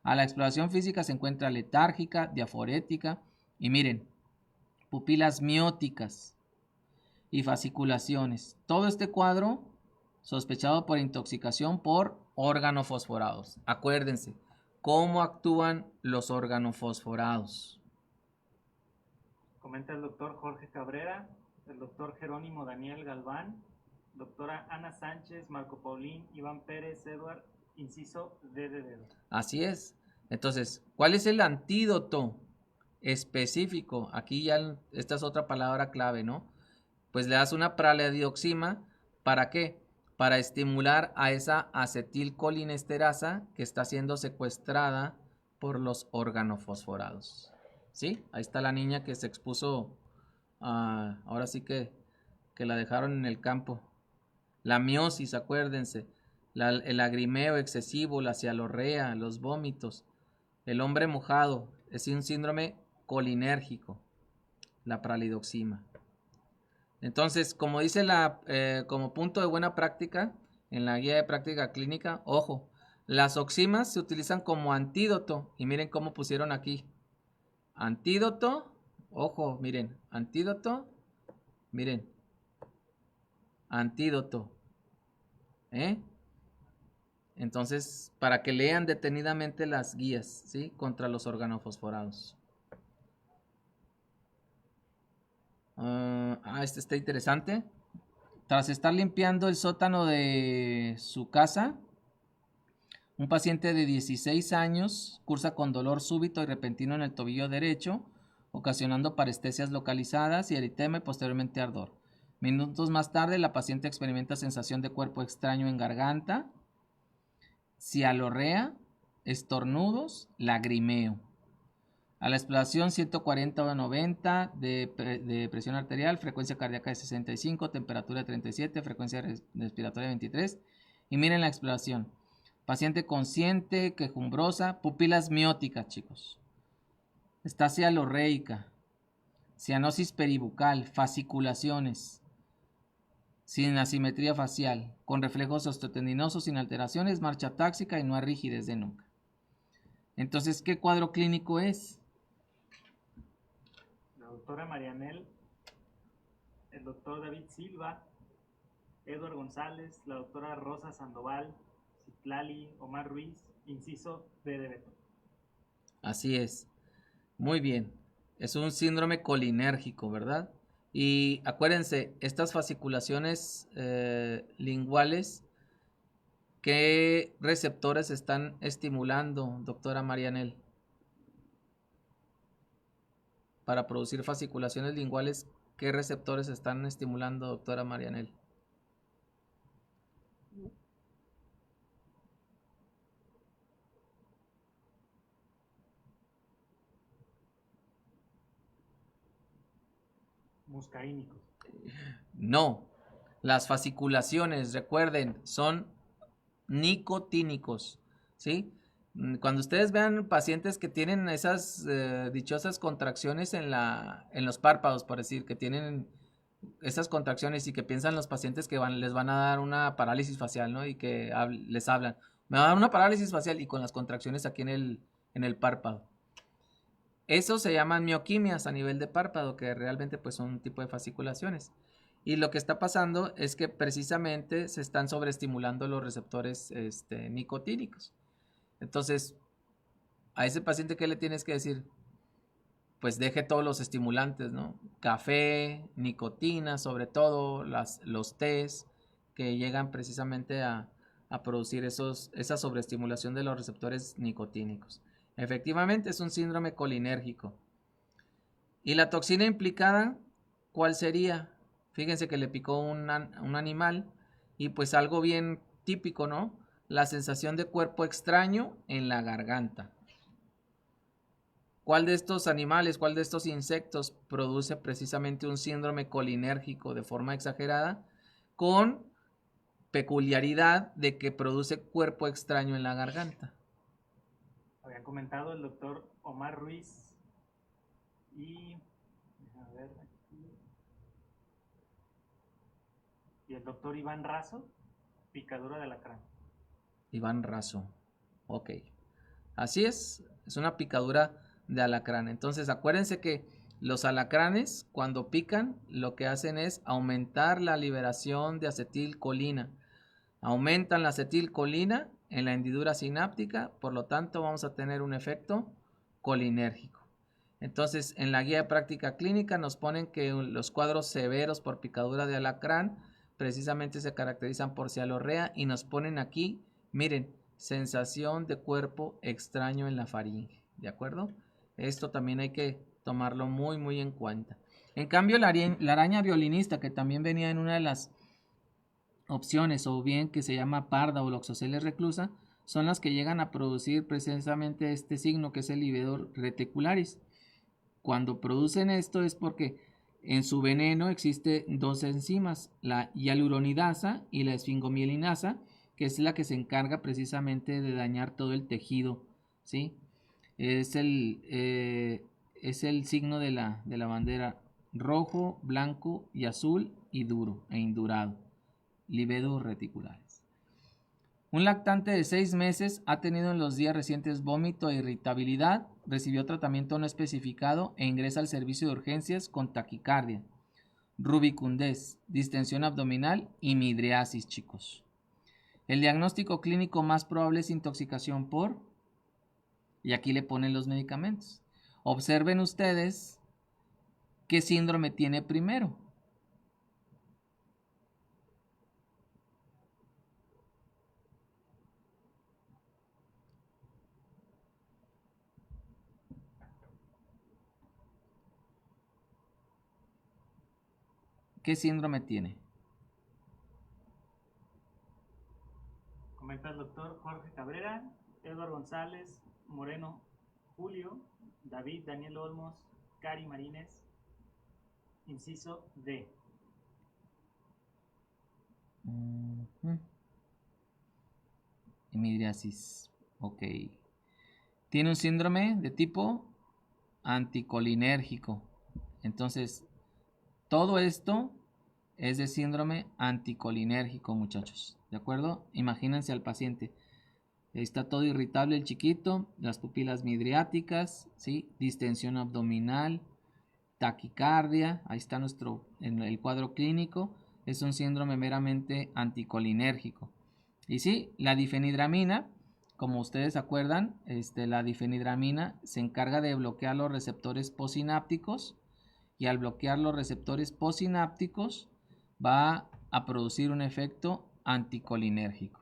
A la exploración física se encuentra letárgica, diaforética y miren, pupilas mióticas y fasciculaciones. Todo este cuadro sospechado por intoxicación por organofosforados. Acuérdense, ¿cómo actúan los organofosforados? Comenta el doctor Jorge Cabrera, el doctor Jerónimo Daniel Galván, doctora Ana Sánchez, Marco Paulín, Iván Pérez, Edward, inciso D de dedo. Así es. Entonces, ¿cuál es el antídoto específico? Aquí ya, esta es otra palabra clave, ¿no? Pues le das una pralidoxima, ¿para qué? Para estimular a esa acetilcolinesterasa que está siendo secuestrada por los organofosforados. ¿Sí? Ahí está la niña que se expuso, ahora sí que la dejaron en el campo. La miosis, acuérdense. El lagrimeo excesivo, la cialorrea, los vómitos, el hombre mojado, es un síndrome colinérgico, la pralidoxima. Entonces, como dice como punto de buena práctica, en la guía de práctica clínica, ojo, las oximas se utilizan como antídoto, y miren cómo pusieron aquí, antídoto, ojo, miren, antídoto, miren, antídoto, Entonces, para que lean detenidamente las guías, ¿sí? Contra los organofosforados. Este está interesante. Tras estar limpiando el sótano de su casa, un paciente de 16 años cursa con dolor súbito y repentino en el tobillo derecho, ocasionando parestesias localizadas y eritema y posteriormente ardor. Minutos más tarde, la paciente experimenta sensación de cuerpo extraño en garganta, cialorrea estornudos, lagrimeo. A la exploración 140/90 de presión arterial, frecuencia cardíaca de 65, temperatura de 37, frecuencia respiratoria de 23. Y miren la exploración. Paciente consciente, quejumbrosa, pupilas mióticas, chicos. Estasia lorreica, cianosis peribucal, fasciculaciones, sin asimetría facial, con reflejos osteotendinosos, sin alteraciones, marcha táxica y no hay rigidez de nuca. Entonces, ¿qué cuadro clínico es? La doctora Marianel, el doctor David Silva, Edward González, la doctora Rosa Sandoval, Citlali, Omar Ruiz, inciso D de Beto. Así es. Muy bien. Es un síndrome colinérgico, ¿verdad? Y acuérdense, estas fasciculaciones linguales, ¿qué receptores están estimulando, doctora Marianel? Para producir fasciculaciones linguales, ¿qué receptores están estimulando, doctora Marianel? Muscarínicos. No, las fasciculaciones, recuerden, son nicotínicos, ¿sí? Cuando ustedes vean pacientes que tienen esas dichosas contracciones en los párpados, por decir, que tienen esas contracciones y que piensan los pacientes que les van a dar una parálisis facial, ¿no? Y que les hablan, me va a dar una parálisis facial y con las contracciones aquí en el párpado. Eso se llaman mioquimias a nivel de párpado, que realmente pues son un tipo de fasciculaciones. Y lo que está pasando es que precisamente se están sobreestimulando los receptores nicotínicos. Entonces, a ese paciente, ¿qué le tienes que decir? Pues deje todos los estimulantes, ¿no? Café, nicotina, sobre todo, los tés que llegan precisamente a producir esa sobreestimulación de los receptores nicotínicos. Efectivamente, es un síndrome colinérgico. ¿Y la toxina implicada cuál sería? Fíjense que le picó un animal y pues algo bien típico, ¿no? La sensación de cuerpo extraño en la garganta. ¿Cuál de estos animales, cuál de estos insectos produce precisamente un síndrome colinérgico de forma exagerada con peculiaridad de que produce cuerpo extraño en la garganta? Había comentado el doctor Omar Ruiz y el doctor Iván Razo, picadura de alacrán. Iván Razo, ok. Así es una picadura de alacrán. Entonces acuérdense que los alacranes cuando pican lo que hacen es aumentar la liberación de acetilcolina. Aumentan la acetilcolina en la hendidura sináptica, por lo tanto vamos a tener un efecto colinérgico. Entonces en la guía de práctica clínica nos ponen que los cuadros severos por picadura de alacrán precisamente se caracterizan por cialorrea y nos ponen aquí, miren, sensación de cuerpo extraño en la faringe, ¿de acuerdo? Esto también hay que tomarlo muy muy en cuenta. En cambio la araña violinista, que también venía en una de las opciones, o bien que se llama parda o Loxosceles reclusa, son las que llegan a producir precisamente este signo que es el livedor reticularis. Cuando producen esto es porque en su veneno existe dos enzimas, la hialuronidasa y la esfingomielinasa, que es la que se encarga precisamente de dañar todo el tejido, ¿sí? Es el signo de la bandera: rojo, blanco y azul, y duro e indurado. Livedo reticulares. Un lactante de 6 meses ha tenido en los días recientes vómito e irritabilidad, recibió tratamiento no especificado e ingresa al servicio de urgencias con taquicardia, rubicundez, distensión abdominal y midriasis, chicos. El diagnóstico clínico más probable es intoxicación por, y aquí le ponen los medicamentos. Observen ustedes qué síndrome tiene primero. ¿Qué síndrome tiene? Comenta el doctor Jorge Cabrera, Edward González, Moreno Julio, David Daniel Olmos, Cari Marínez. Inciso D. Hemidriasis. Ok. Tiene un síndrome de tipo anticolinérgico. Entonces, todo esto es de síndrome anticolinérgico, muchachos. ¿De acuerdo? Imagínense al paciente. Está todo irritable el chiquito, las pupilas midriáticas, ¿sí? Distensión abdominal, taquicardia. Ahí está en el cuadro clínico. Es un síndrome meramente anticolinérgico. Y sí, la difenhidramina, como ustedes se acuerdan, la difenhidramina se encarga de bloquear los receptores postsinápticos, y al bloquear los receptores postsinápticos va a producir un efecto anticolinérgico.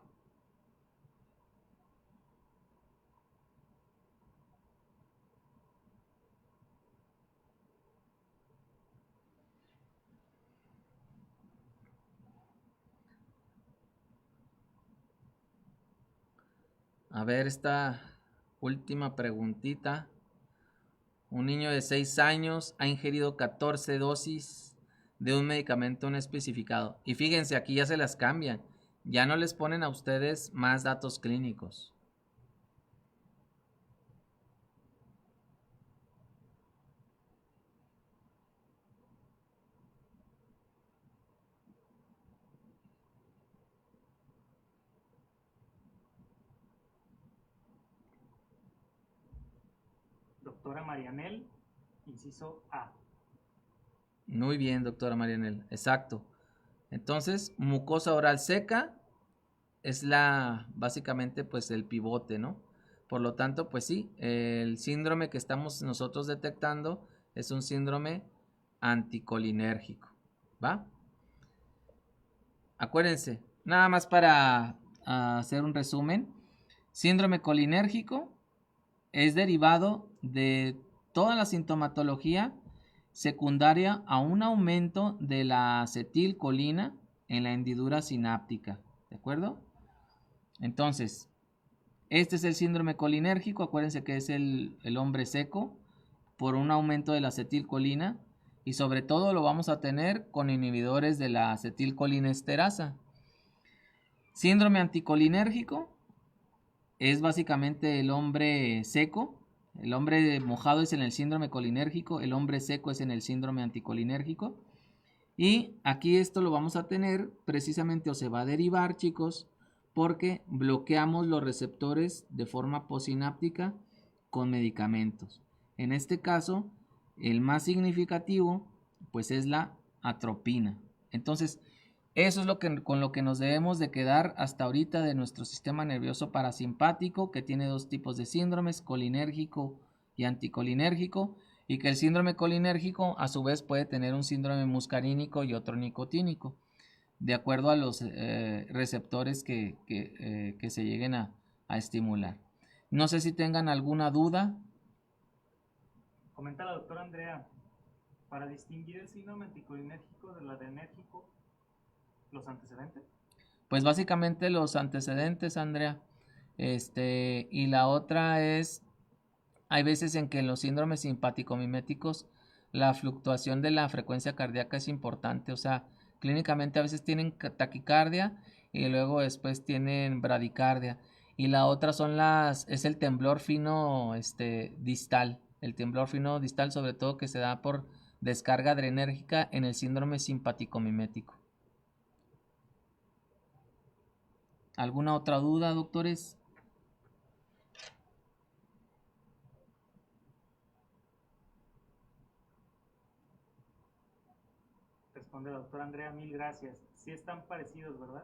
A ver, esta última preguntita. Un niño de 6 años ha ingerido 14 dosis de un medicamento no especificado. Y fíjense, aquí ya se las cambian. Ya no les ponen a ustedes más datos clínicos. Doctora Marianel, inciso A. Muy bien, doctora Marianel. Exacto. Entonces, mucosa oral seca es básicamente pues el pivote, ¿no? Por lo tanto, pues sí, el síndrome que estamos nosotros detectando es un síndrome anticolinérgico, ¿va? Acuérdense, nada más para hacer un resumen, síndrome colinérgico es derivado de toda la sintomatología secundaria a un aumento de la acetilcolina en la hendidura sináptica, ¿de acuerdo? Entonces, este es el síndrome colinérgico, acuérdense que es el hombre seco por un aumento de la acetilcolina, y sobre todo lo vamos a tener con inhibidores de la acetilcolinesterasa. Síndrome anticolinérgico es básicamente el hombre seco. El hombre mojado es en el síndrome colinérgico, el hombre seco es en el síndrome anticolinérgico. Y aquí esto lo vamos a tener precisamente, o se va a derivar, chicos, porque bloqueamos los receptores de forma postsináptica con medicamentos. En este caso, el más significativo pues es la atropina. Entonces, eso es con lo que nos debemos de quedar hasta ahorita de nuestro sistema nervioso parasimpático, que tiene dos tipos de síndromes, colinérgico y anticolinérgico, y que el síndrome colinérgico a su vez puede tener un síndrome muscarínico y otro nicotínico, de acuerdo a los receptores que se lleguen a estimular. No sé si tengan alguna duda. Comenta la doctora Andrea, para distinguir el síndrome anticolinérgico del adrenérgico, ¿los antecedentes? Pues básicamente los antecedentes, Andrea. Y la otra es, hay veces en que en los síndromes simpático-miméticos la fluctuación de la frecuencia cardíaca es importante. O sea, clínicamente a veces tienen taquicardia y luego después tienen bradicardia. Y la otra es el temblor fino distal. El temblor fino distal, sobre todo, que se da por descarga adrenérgica en el síndrome simpático-mimético. ¿Alguna otra duda, doctores? Responde la doctora Andrea, mil gracias. Sí están parecidos, ¿verdad?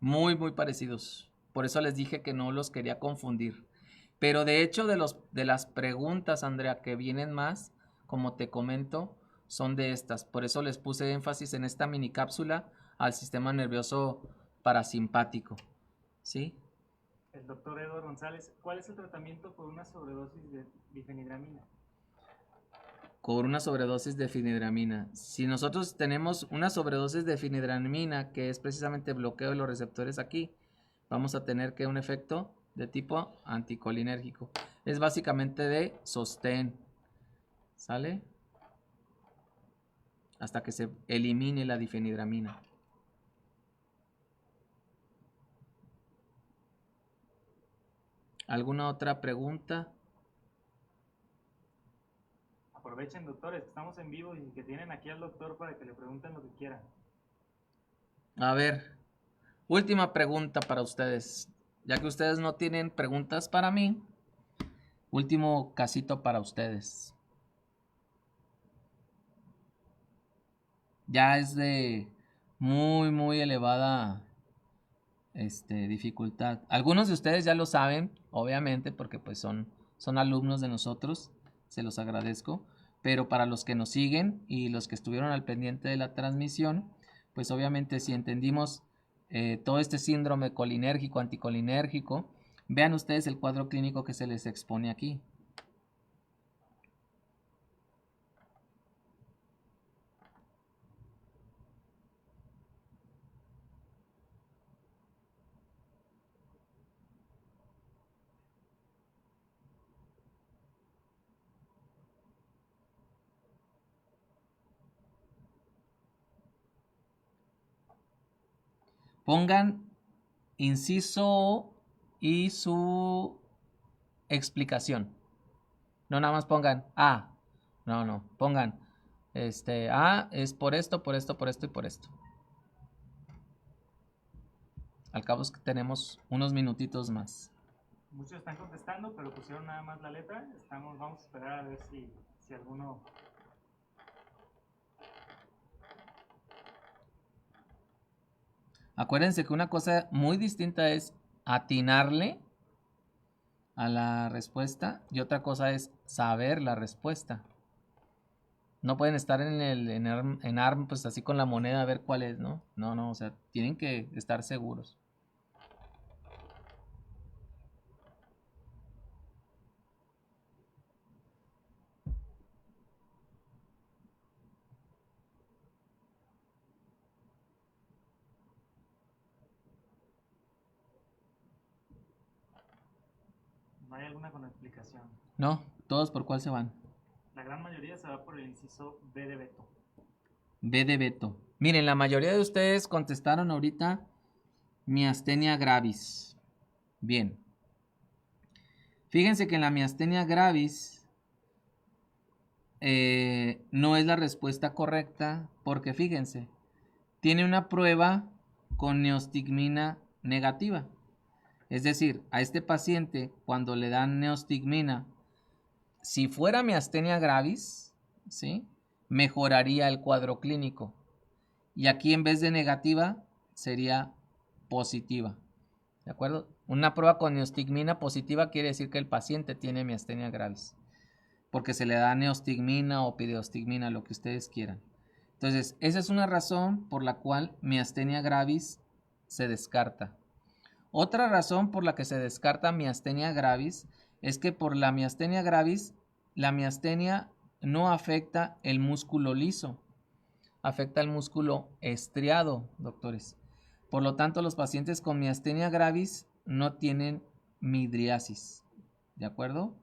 Muy, muy parecidos. Por eso les dije que no los quería confundir. Pero de hecho, de las preguntas, Andrea, que vienen más, como te comento, son de estas. Por eso les puse énfasis en esta mini cápsula al sistema nervioso parasimpático. ¿Sí? El doctor Edward González, ¿cuál es el tratamiento por una sobredosis de difenhidramina? Con una sobredosis de difenhidramina. Si nosotros tenemos una sobredosis de difenhidramina, que es precisamente bloqueo de los receptores aquí, vamos a tener que un efecto de tipo anticolinérgico. Es básicamente de sostén. ¿Sale? Hasta que se elimine la difenhidramina. ¿Alguna otra pregunta? Aprovechen, doctores, que estamos en vivo y que tienen aquí al doctor para que le pregunten lo que quieran. A ver, última pregunta para ustedes. Ya que ustedes no tienen preguntas para mí, último casito para ustedes. Ya es de muy elevada dificultad. Algunos de ustedes ya lo saben, obviamente, porque pues son alumnos de nosotros, se los agradezco, pero para los que nos siguen y los que estuvieron al pendiente de la transmisión, pues obviamente si entendimos todo este síndrome colinérgico, anticolinérgico, vean ustedes el cuadro clínico que se les expone aquí. Pongan inciso O y su explicación. No nada más pongan A. No, pongan A es por esto y por esto. Al cabo es que tenemos unos minutitos más. Muchos están contestando, pero pusieron nada más la letra. Vamos a esperar a ver si alguno... Acuérdense que una cosa muy distinta es atinarle a la respuesta y otra cosa es saber la respuesta. No pueden estar en ARM pues así con la moneda a ver cuál es, ¿no? No, o sea, tienen que estar seguros. ¿No hay alguna con explicación? No, todos por cuál se van. La gran mayoría se va por el inciso B de Beto. B de Beto. Miren, la mayoría de ustedes contestaron ahorita miastenia gravis. Bien. Fíjense que en la miastenia gravis no es la respuesta correcta porque fíjense, tiene una prueba con neostigmina negativa. Es decir, a este paciente cuando le dan neostigmina, si fuera miastenia gravis, ¿sí?, mejoraría el cuadro clínico. Y aquí en vez de negativa sería positiva. ¿De acuerdo? Una prueba con neostigmina positiva quiere decir que el paciente tiene miastenia gravis. Porque se le da neostigmina o pireostigmina, lo que ustedes quieran. Entonces, esa es una razón por la cual miastenia gravis se descarta. Otra razón por la que se descarta miastenia gravis es que por la miastenia gravis, la miastenia no afecta el músculo liso, afecta el músculo estriado, doctores. Por lo tanto, los pacientes con miastenia gravis no tienen midriasis, ¿de acuerdo?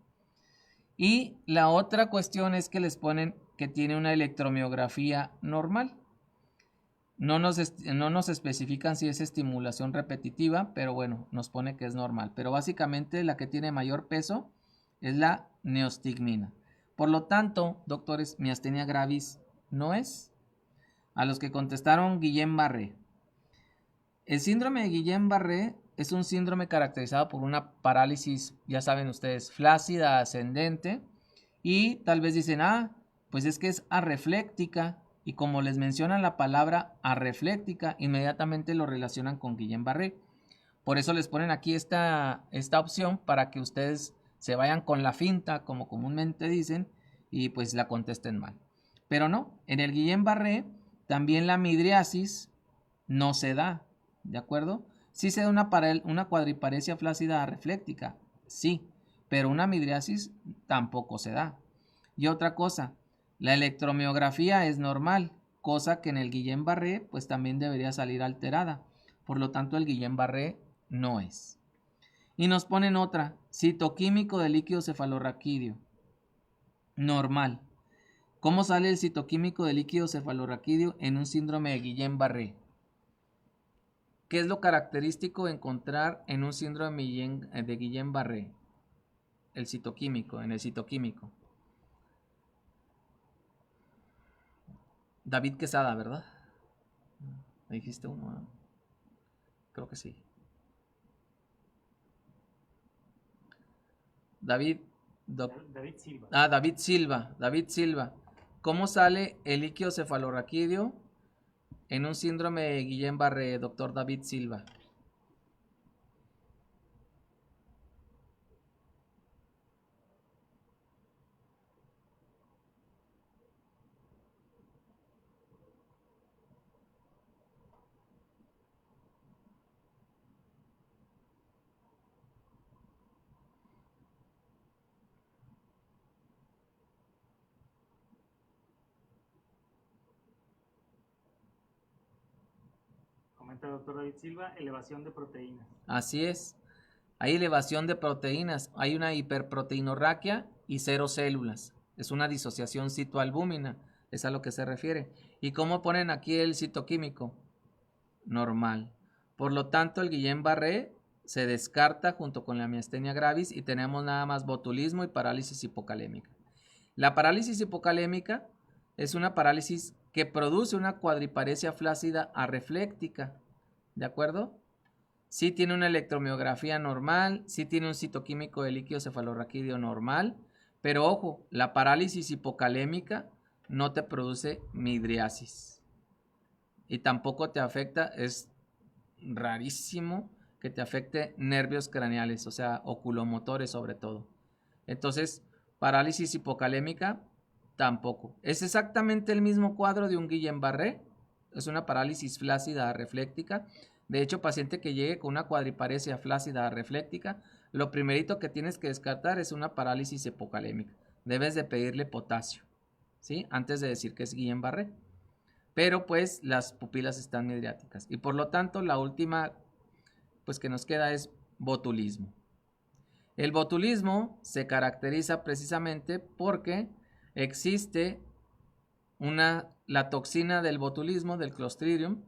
Y la otra cuestión es que les ponen que tiene una electromiografía normal. No nos especifican si es estimulación repetitiva, pero bueno, nos pone que es normal. Pero básicamente la que tiene mayor peso es la neostigmina. Por lo tanto, doctores, miastenia gravis no es. A los que contestaron Guillain-Barré. El síndrome de Guillain-Barré es un síndrome caracterizado por una parálisis, ya saben ustedes, flácida, ascendente. Y tal vez dicen, pues es que es arrefléctica. Y como les mencionan la palabra arrefléctica, inmediatamente lo relacionan con Guillain-Barré. Por eso les ponen aquí esta opción para que ustedes se vayan con la finta, como comúnmente dicen, y pues la contesten mal. Pero no, en el Guillain-Barré también la midriasis no se da, ¿de acuerdo? Sí se da una cuadriparesia flácida arrefléctica, sí, pero una midriasis tampoco se da. Y otra cosa, la electromiografía es normal, cosa que en el Guillain-Barré pues también debería salir alterada. Por lo tanto, el Guillain-Barré no es. Y nos ponen otra, citoquímico del líquido cefalorraquídeo. Normal. ¿Cómo sale el citoquímico del líquido cefalorraquídeo en un síndrome de Guillain-Barré? ¿Qué es lo característico de encontrar en un síndrome de Guillain-Barré? El citoquímico, en el citoquímico. David Quesada, ¿verdad? ¿Me dijiste uno? Creo que sí. David Silva. David Silva. ¿Cómo sale el líquido cefalorraquídeo en un síndrome de Guillain-Barré, doctor David Silva? Comenta el doctor David Silva, elevación de proteínas. Así es. Hay elevación de proteínas. Hay una hiperproteinorraquia y 0 células. Es una disociación citoalbúmina. Es a lo que se refiere. ¿Y cómo ponen aquí el citoquímico? Normal. Por lo tanto, el Guillain-Barré se descarta junto con la miastenia gravis y tenemos nada más botulismo y parálisis hipocalémica. La parálisis hipocalémica es una parálisis que produce una cuadriparesia flácida arrefléctica, ¿de acuerdo? Sí tiene una electromiografía normal, sí tiene un citoquímico de líquido cefalorraquídeo normal, pero ojo, la parálisis hipocalémica no te produce midriasis y tampoco te afecta, es rarísimo que te afecte nervios craneales, o sea, oculomotores sobre todo. Entonces, parálisis hipocalémica tampoco. Es exactamente el mismo cuadro de un Guillain-Barré. Es una parálisis flácida arrefléctica. De hecho, paciente que llegue con una cuadriparesia flácida arrefléctica, lo primerito que tienes que descartar es una parálisis hipocalémica. Debes de pedirle potasio, ¿sí? Antes de decir que es Guillain-Barré. Pero pues las pupilas están midriáticas. Y por lo tanto, la última pues que nos queda es botulismo. El botulismo se caracteriza precisamente porque existe la toxina del botulismo, del Clostridium,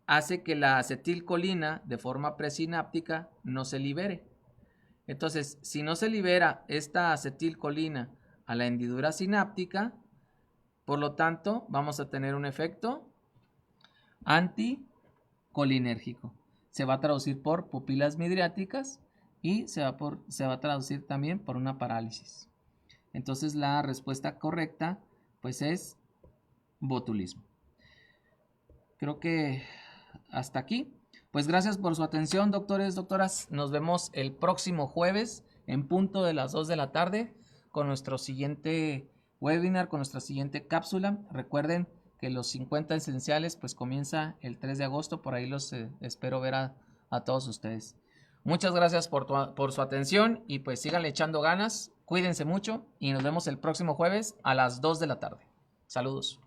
hace que la acetilcolina de forma presináptica no se libere. Entonces, si no se libera esta acetilcolina a la hendidura sináptica, por lo tanto, vamos a tener un efecto anticolinérgico. Se va a traducir por pupilas midriáticas y se va a traducir también por una parálisis. Entonces la respuesta correcta pues es botulismo. Creo que hasta aquí. Pues gracias por su atención, doctores, doctoras. Nos vemos el próximo jueves en punto de las 2 de la tarde con nuestro siguiente webinar, con nuestra siguiente cápsula. Recuerden que los 50 esenciales pues comienza el 3 de agosto. Por ahí los espero ver a todos ustedes. Muchas gracias por su atención y pues síganle echando ganas. Cuídense mucho y nos vemos el próximo jueves a las 2 de la tarde. Saludos.